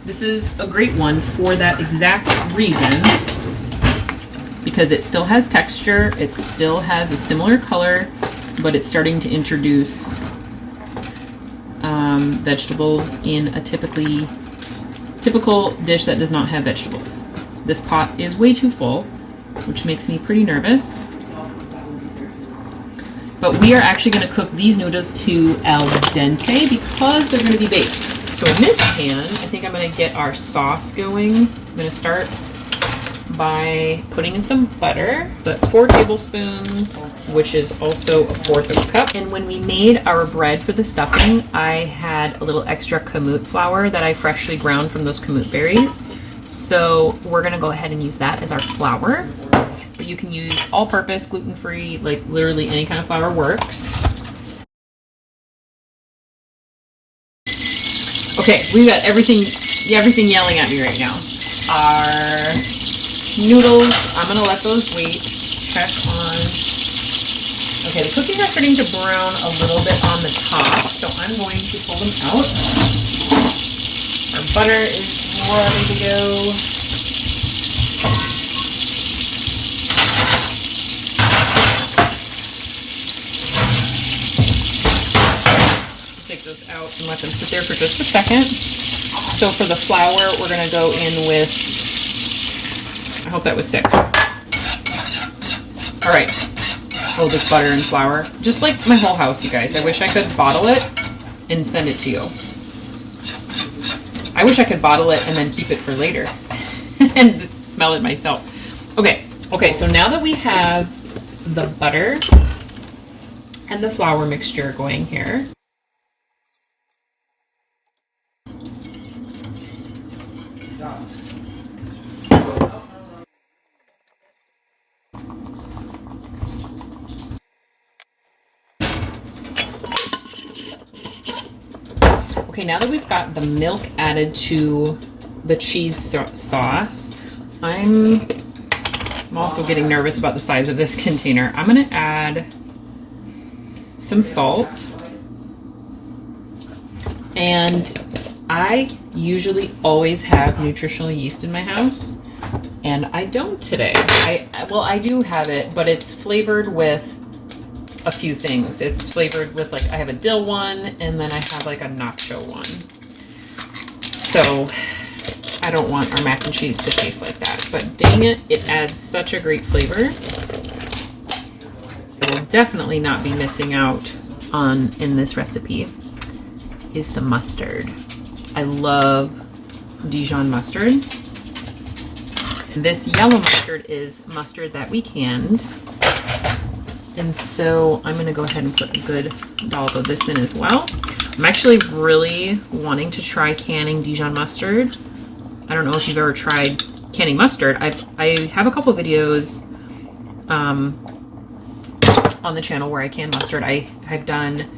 S1: this is a great one for that exact reason, because it still has texture, it still has a similar color, but it's starting to introduce vegetables in a typical dish that does not have vegetables. This pot is way too full, which makes me pretty nervous. But we are actually going to cook these noodles to al dente because they're going to be baked. So in this pan, I think I'm going to get our sauce going. I'm going to start by putting in some butter. That's 4 tablespoons, which is also 1/4 of a cup. And when we made our bread for the stuffing, I had a little extra kamut flour that I freshly ground from those kamut berries. So we're going to go ahead and use that as our flour. But you can use all-purpose, gluten-free, like literally any kind of flour works. Okay, we've got everything yelling at me right now. Our noodles, I'm gonna let those wait. Check on. Okay, the cookies are starting to brown a little bit on the top, so I'm going to pull them out. Our butter is ready to go. Take those out and let them sit there for just a second. So for the flour, we're gonna go in with, I hope that was 6. All right, hold this butter and flour, just like my whole house, you guys. I wish I could bottle it and send it to you. I wish I could bottle it and then keep it for later and smell it myself. Okay, so now that we have the butter and the flour mixture going here, okay, now that we've got the milk added to the cheese sauce, I'm also getting nervous about the size of this container. I'm gonna add some salt. And I usually always have nutritional yeast in my house, and I don't today. I do have it, but it's flavored with a few things. It's flavored with, like, I have a dill one, and then I have like a nacho one. So I don't want our mac and cheese to taste like that, but dang it, it adds such a great flavor. I will definitely not be missing out on in this recipe is some mustard. I love Dijon mustard. This yellow mustard is mustard that we canned. And so I'm gonna go ahead and put a good dollop of this in as well. I'm actually really wanting to try canning Dijon mustard. I don't know if you've ever tried canning mustard. I have a couple videos on the channel where I can mustard. I've done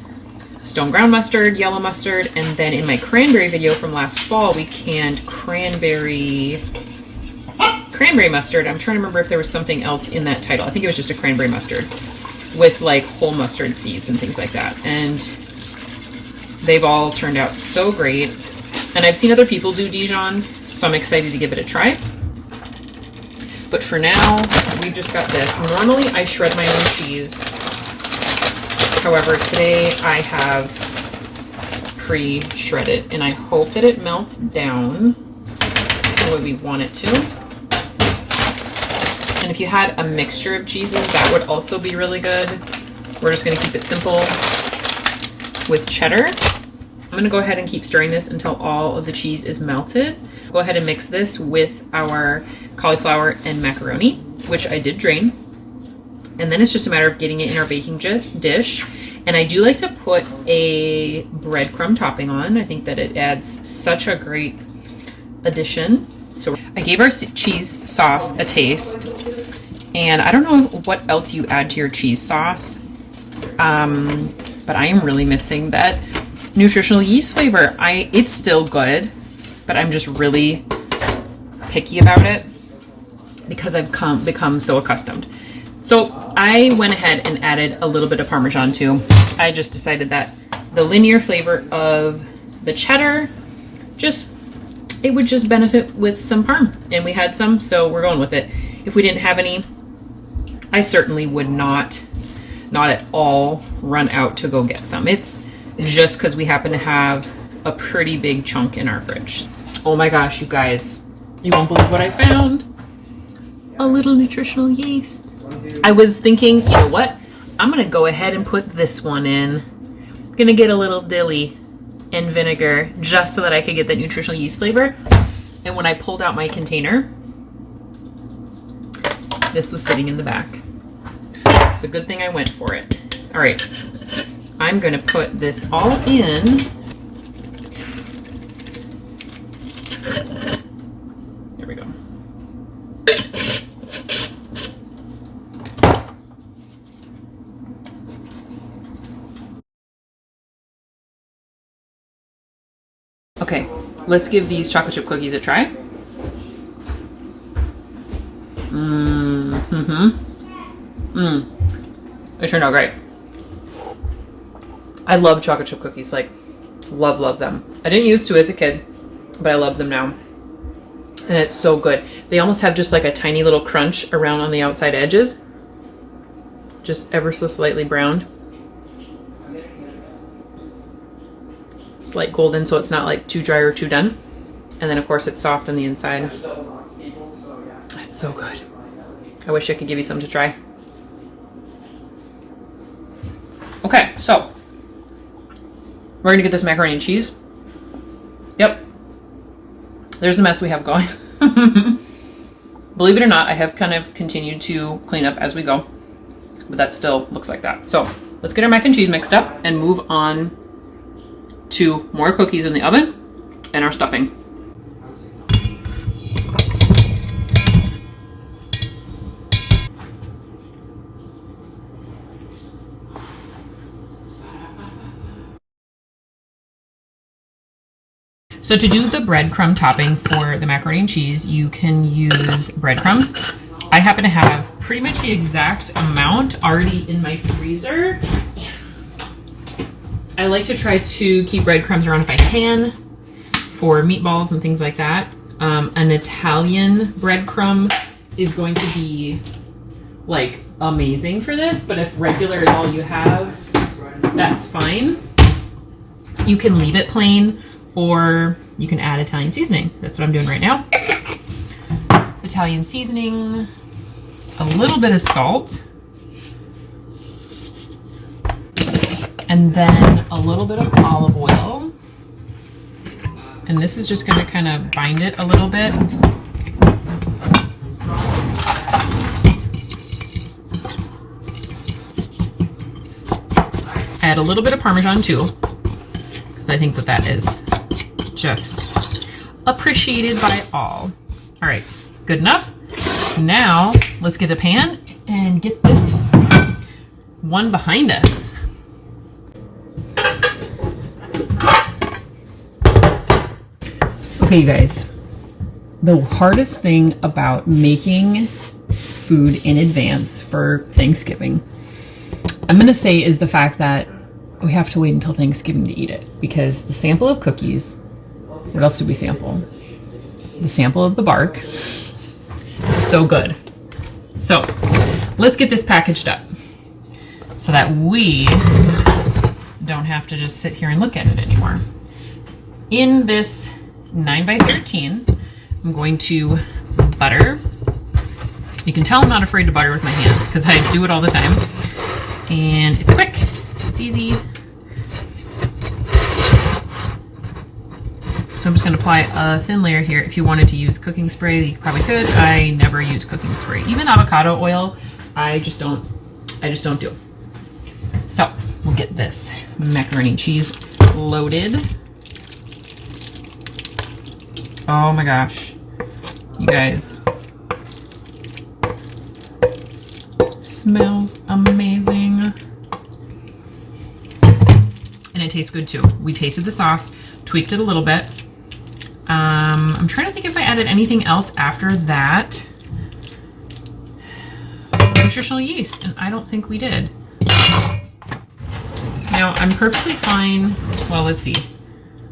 S1: stone ground mustard, yellow mustard, and then in my cranberry video from last fall, we canned cranberry mustard. I'm trying to remember if there was something else in that title. I think it was just a cranberry mustard with like whole mustard seeds and things like that. And they've all turned out so great. And I've seen other people do Dijon, so I'm excited to give it a try. But for now, we've just got this. Normally I shred my own cheese. However, today I have pre-shredded, and I hope that it melts down the way we want it to. And if you had a mixture of cheeses, that would also be really good. We're just gonna keep it simple with cheddar. I'm gonna go ahead and keep stirring this until all of the cheese is melted. Go ahead and mix this with our cauliflower and macaroni, which I did drain. And then it's just a matter of getting it in our baking dish. And I do like to put a breadcrumb topping on. I think that it adds such a great addition. So I gave our cheese sauce a taste. And I don't know what else you add to your cheese sauce, but I am really missing that nutritional yeast flavor. It's still good, but I'm just really picky about it because I've become so accustomed. So I went ahead and added a little bit of Parmesan too. I just decided that the linear flavor of the cheddar, it would just benefit with some Parm. And we had some, so we're going with it. If we didn't have any, I certainly would not at all run out to go get some. It's just because we happen to have a pretty big chunk in our fridge. Oh my gosh, you guys, you won't believe what I found. A little nutritional yeast. I was thinking, you know what? I'm gonna go ahead and put this one in. I'm gonna get a little dilly and vinegar just so that I could get that nutritional yeast flavor. And when I pulled out my container, this was sitting in the back. It's a good thing I went for it. All right, I'm gonna put this all in. There we go. Okay, let's give these chocolate chip cookies a try. They turned out great. I love chocolate chip cookies, like love them. I didn't used to as a kid, but I love them now. And it's so good. They almost have just like a tiny little crunch around on the outside edges. Just ever so slightly browned. Slight golden, so it's not like too dry or too done. And then of course it's soft on the inside. It's so good. I wish I could give you some to try. Okay, so we're gonna get this macaroni and cheese. Yep. There's the mess we have going. Believe it or not, I have kind of continued to clean up as we go, but that still looks like that. So let's get our mac and cheese mixed up and move on to more cookies in the oven and our stuffing. So to do the breadcrumb topping for the macaroni and cheese, you can use breadcrumbs. I happen to have pretty much the exact amount already in my freezer. I like to try to keep breadcrumbs around if I can for meatballs and things like that. An Italian breadcrumb is going to be like amazing for this, but if regular is all you have, that's fine. You can leave it plain, or you can add Italian seasoning. That's what I'm doing right now. Italian seasoning, a little bit of salt, and then a little bit of olive oil. And this is just gonna kind of bind it a little bit. Add a little bit of Parmesan too, because I think that that is just appreciated by all. All right, good enough. Now let's get a pan and get this one behind us. Okay, you guys, the hardest thing about making food in advance for Thanksgiving, I'm gonna say, is the fact that we have to wait until Thanksgiving to eat it, because the sample of cookies, what else did we sample? The sample of the bark. It's so good. So let's get this packaged up so that we don't have to just sit here and look at it anymore. in this 9 by 13, I'm going to butter. You can tell I'm not afraid to butter with my hands because I do it all the time. And it's quick, it's easy. So I'm just gonna apply a thin layer here. If you wanted to use cooking spray, you probably could. I never use cooking spray. Even avocado oil, I just don't do. So we'll get this macaroni and cheese loaded. Oh my gosh, you guys. Smells amazing. And it tastes good too. We tasted the sauce, tweaked it a little bit. I'm trying to think if I added anything else after that. Nutritional yeast, and I don't think we did. Now, I'm perfectly fine. Well, let's see.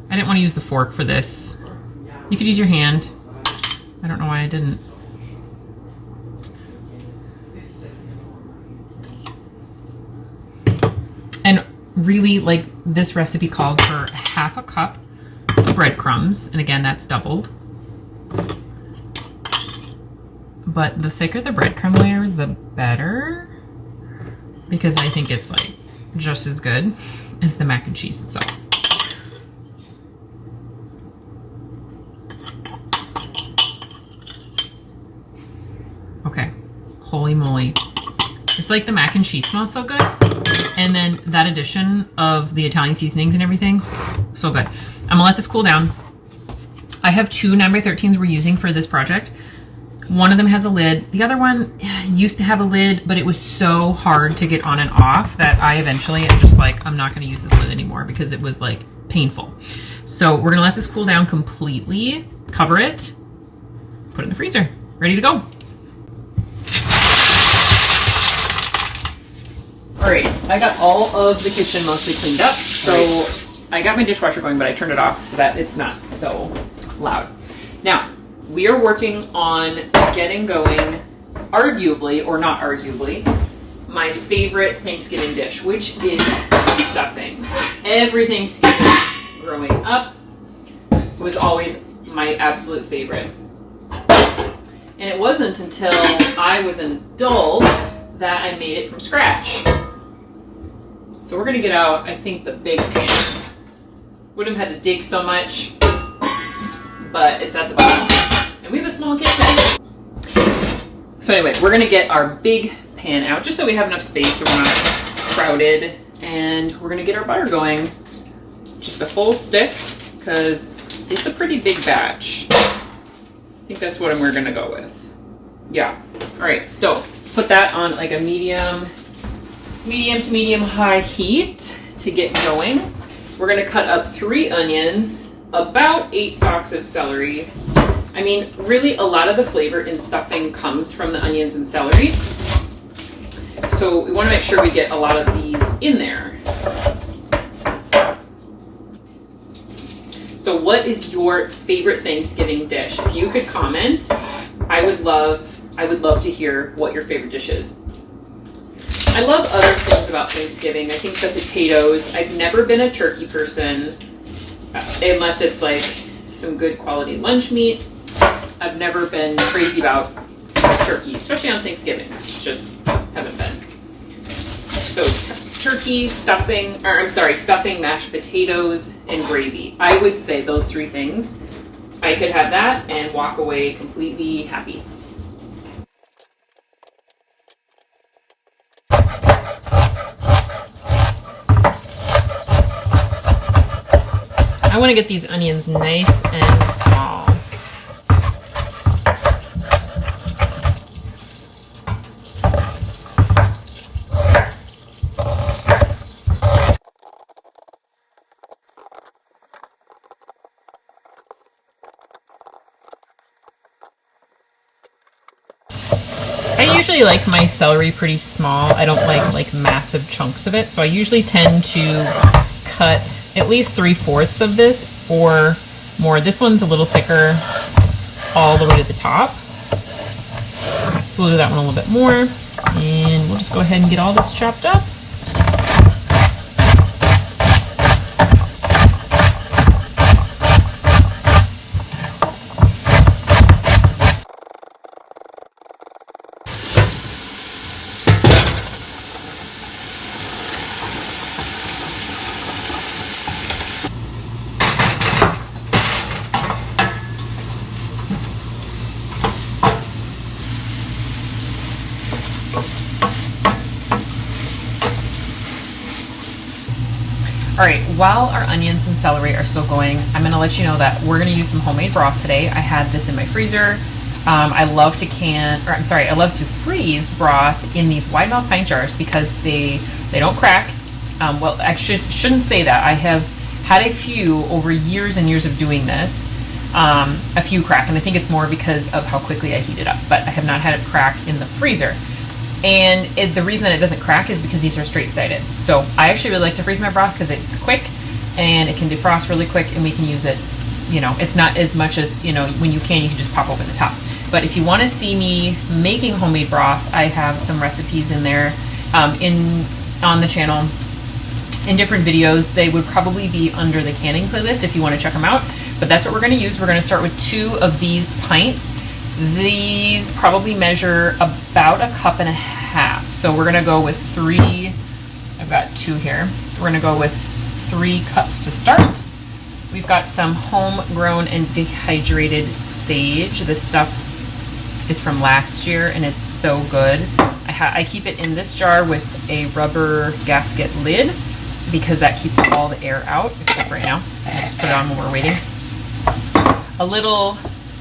S1: I didn't want to use the fork for this. You could use your hand. I don't know why I didn't. And really, like, this recipe called for 1/2 cup of breadcrumbs. And again, that's doubled. But the thicker the breadcrumb layer, the better. Because I think it's like just as good as the mac and cheese itself. Okay, holy moly. It's like the mac and cheese smells so good. And then that addition of the Italian seasonings and everything, so good. I'm gonna let this cool down. I have 2 9x13s we're using for this project. One of them has a lid. The other one used to have a lid, but it was so hard to get on and off that I eventually am just like, I'm not gonna use this lid anymore because it was like painful. So we're gonna let this cool down completely, cover it, put it in the freezer, ready to go. All right, I got all of the kitchen mostly cleaned up. So I got my dishwasher going, but I turned it off so that it's not so loud. Now, we are working on getting going, arguably, or not arguably, my favorite Thanksgiving dish, which is stuffing. Every Thanksgiving growing up was always my absolute favorite. And it wasn't until I was an adult that I made it from scratch. So we're gonna get out, I think, the big pan. Wouldn't have had to dig so much, but it's at the bottom. And we have a small kitchen. So anyway, we're gonna get our big pan out just so we have enough space so we're not crowded. And we're gonna get our butter going. Just a full stick, because it's a pretty big batch. I think that's what we're gonna go with. Yeah. All right, so put that on like a medium to medium high heat to get going. We're gonna cut up 3 onions, about 8 stalks of celery. I mean, really a lot of the flavor in stuffing comes from the onions and celery. So we wanna make sure we get a lot of these in there. So what is your favorite Thanksgiving dish? If you could comment, I would love to hear what your favorite dish is. I love other things about Thanksgiving. I think the potatoes. I've never been a turkey person, unless it's like some good quality lunch meat. I've never been crazy about turkey, especially on Thanksgiving. Just haven't been. So turkey, stuffing, mashed potatoes, and gravy. I would say those 3 things. I could have that and walk away completely happy. I want to get these onions nice and small. I usually like my celery pretty small. I don't like massive chunks of it, so I usually tend to cut at least 3/4 of this or more. This one's a little thicker all the way to the top. So we'll do that one a little bit more. And we'll just go ahead and get all this chopped up. All right, while our onions and celery are still going, I'm gonna let you know that we're gonna use some homemade broth today. I had this in my freezer. I love to freeze broth in these wide mouth pint jars because they don't crack. Well, I shouldn't say that. I have had a few over years and years of doing this. A few crack, and I think it's more because of how quickly I heat it up, but I have not had it crack in the freezer. And the reason that it doesn't crack is because these are straight-sided. So I actually really like to freeze my broth because it's quick and it can defrost really quick, and we can use it, it's not as much as, when you can just pop open the top. But if you want to see me making homemade broth, I have some recipes in there on the channel in different videos. They would probably be under the canning playlist if you want to check them out. But that's what we're going to use. We're going to start with 2 of these pints. These probably measure about 1.5 cups. So we're going to go with 3. I've got 2 here. We're going to go with 3 cups to start. We've got some homegrown and dehydrated sage. This stuff is from last year and it's so good. I keep it in this jar with a rubber gasket lid because that keeps all the air out, except right now. I'll just put it on when we're waiting. A little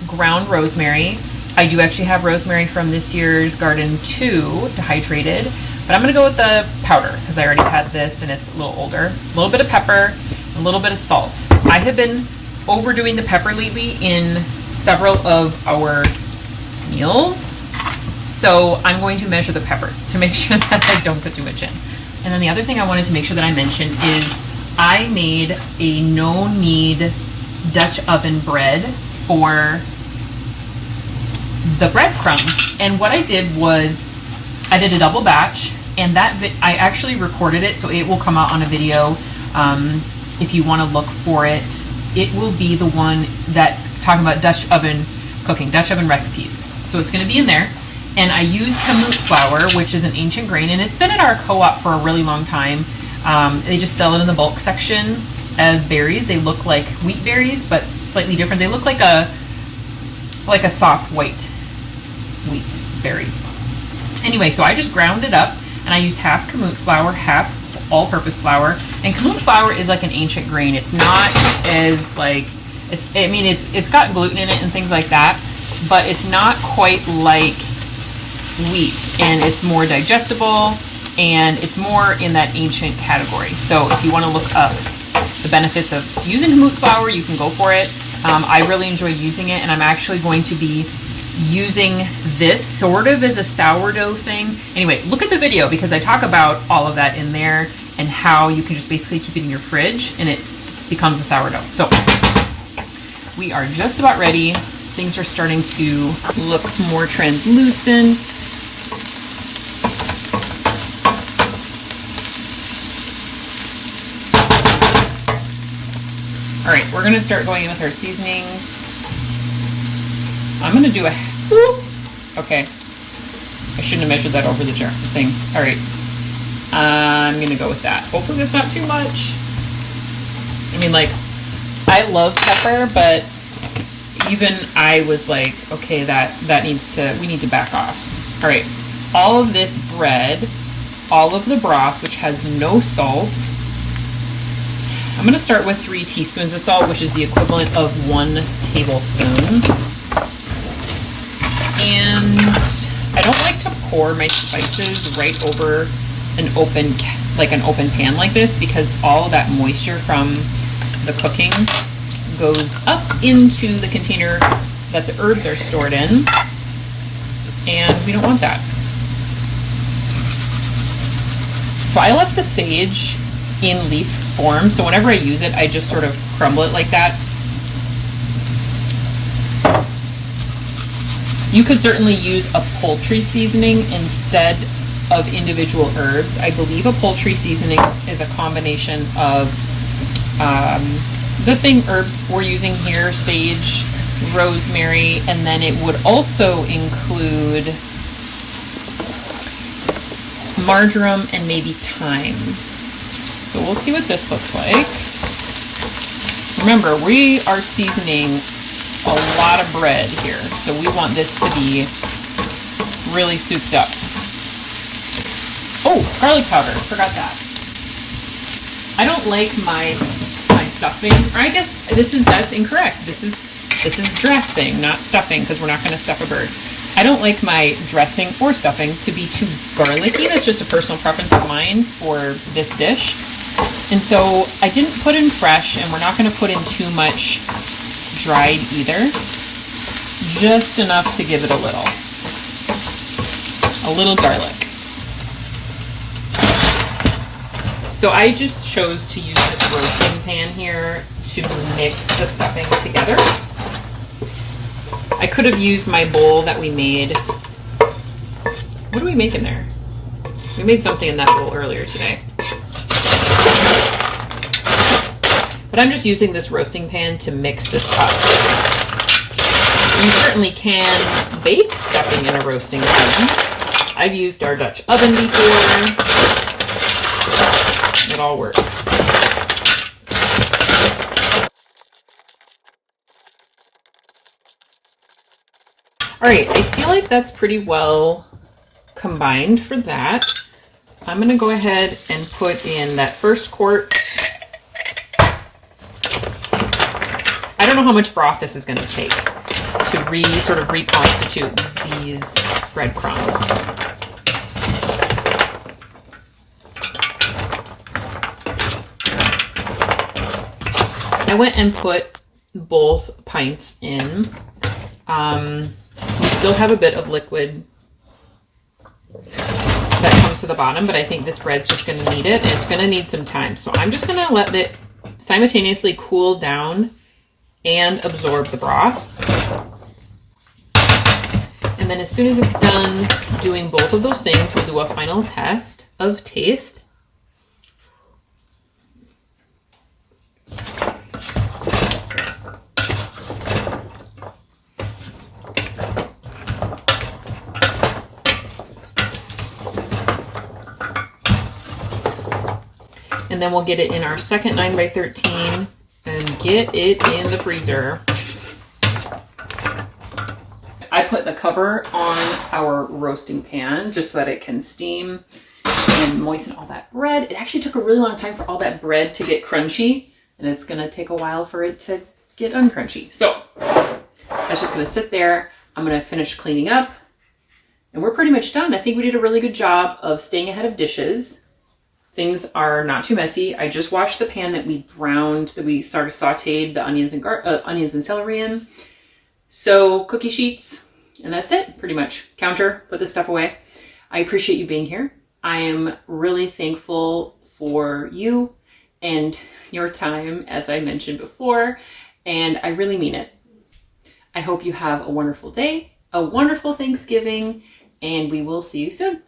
S1: ground rosemary. I do actually have rosemary from this year's Garden 2 dehydrated, but I'm going to go with the powder because I already had this and it's a little older. A little bit of pepper, a little bit of salt. I have been overdoing the pepper lately in several of our meals, so I'm going to measure the pepper to make sure that I don't put too much in. And then the other thing I wanted to make sure that I mentioned is I made a no-knead Dutch oven bread for the breadcrumbs. And what I did was I did a double batch, and I actually recorded it, so it will come out on a video. If you want to look for it, it will be the one that's talking about Dutch oven cooking, Dutch oven recipes. So it's going to be in there. And I use kamut flour, which is an ancient grain, and it's been at our co-op for a really long time. They just sell it in the bulk section as berries. They look like wheat berries, but slightly different. They look like a soft white wheat berry. Anyway, so I just ground it up, and I used half kamut flour, half all-purpose flour. And kamut flour is like an ancient grain. It's not as like it's got gluten in it and things like that, but it's not quite like wheat, and it's more digestible, and it's more in that ancient category. So if you want to look up the benefits of using kamut flour, you can go for it. I really enjoy using it, and I'm actually going to be using this sort of as a sourdough thing. Anyway, look at the video because I talk about all of that in there and how you can just basically keep it in your fridge and it becomes a sourdough. So we are just about ready. Things are starting to look more translucent. All right, we're gonna start going in with our seasonings. I'm gonna do okay. I shouldn't have measured that over the jar thing. All right, I'm gonna go with that. Hopefully that's not too much. I mean, like, I love pepper, but even I was like, okay, we need to back off. All right, all of this bread, all of the broth, which has no salt. I'm gonna start with 3 teaspoons of salt, which is the equivalent of 1 tablespoon. And I don't like to pour my spices right over an open pan like this because all that moisture from the cooking goes up into the container that the herbs are stored in, and we don't want that. So I left the sage in leaf form, so whenever I use it, I just sort of crumble it like that. You could certainly use a poultry seasoning instead of individual herbs. I believe a poultry seasoning is a combination of the same herbs we're using here, sage, rosemary, and then it would also include marjoram and maybe thyme. So we'll see what this looks like. Remember, we are seasoning a lot of bread here, so we want this to be really souped up. Oh, garlic powder, forgot that. I don't like my stuffing, or I guess that's incorrect. This is dressing, not stuffing, because we're not going to stuff a bird. I don't like my dressing or stuffing to be too garlicky. That's just a personal preference of mine for this dish. And so I didn't put in fresh, and we're not going to put in too much dried either. Just enough to give it a little garlic. So I just chose to use this roasting pan here to mix the stuffing together. I could have used my bowl that we made. What do we make in there? We made something in that bowl earlier today. But I'm just using this roasting pan to mix this up. You certainly can bake stuffing in a roasting pan. I've used our Dutch oven before. It all works. All right, I feel like that's pretty well combined for that. I'm gonna go ahead and put in that first quart. I don't know how much broth this is gonna take to sort of reconstitute these breadcrumbs. I went and put both pints in. We still have a bit of liquid that comes to the bottom, but I think this bread's just going to need it, and it's going to need some time. So I'm just going to let it simultaneously cool down and absorb the broth. And then as soon as it's done doing both of those things, we'll do a final test of taste. And then we'll get it in our second 9x13 and get it in the freezer. I put the cover on our roasting pan just so that it can steam and moisten all that bread. It actually took a really long time for all that bread to get crunchy, and it's gonna take a while for it to get uncrunchy. So that's just gonna sit there. I'm gonna finish cleaning up, and we're pretty much done. I think we did a really good job of staying ahead of dishes. Things are not too messy. I just washed the pan that we sort of sauteed the onions and celery in. So cookie sheets, and that's it, pretty much. Counter, put this stuff away. I appreciate you being here. I am really thankful for you and your time, as I mentioned before, and I really mean it. I hope you have a wonderful day, a wonderful Thanksgiving, and we will see you soon.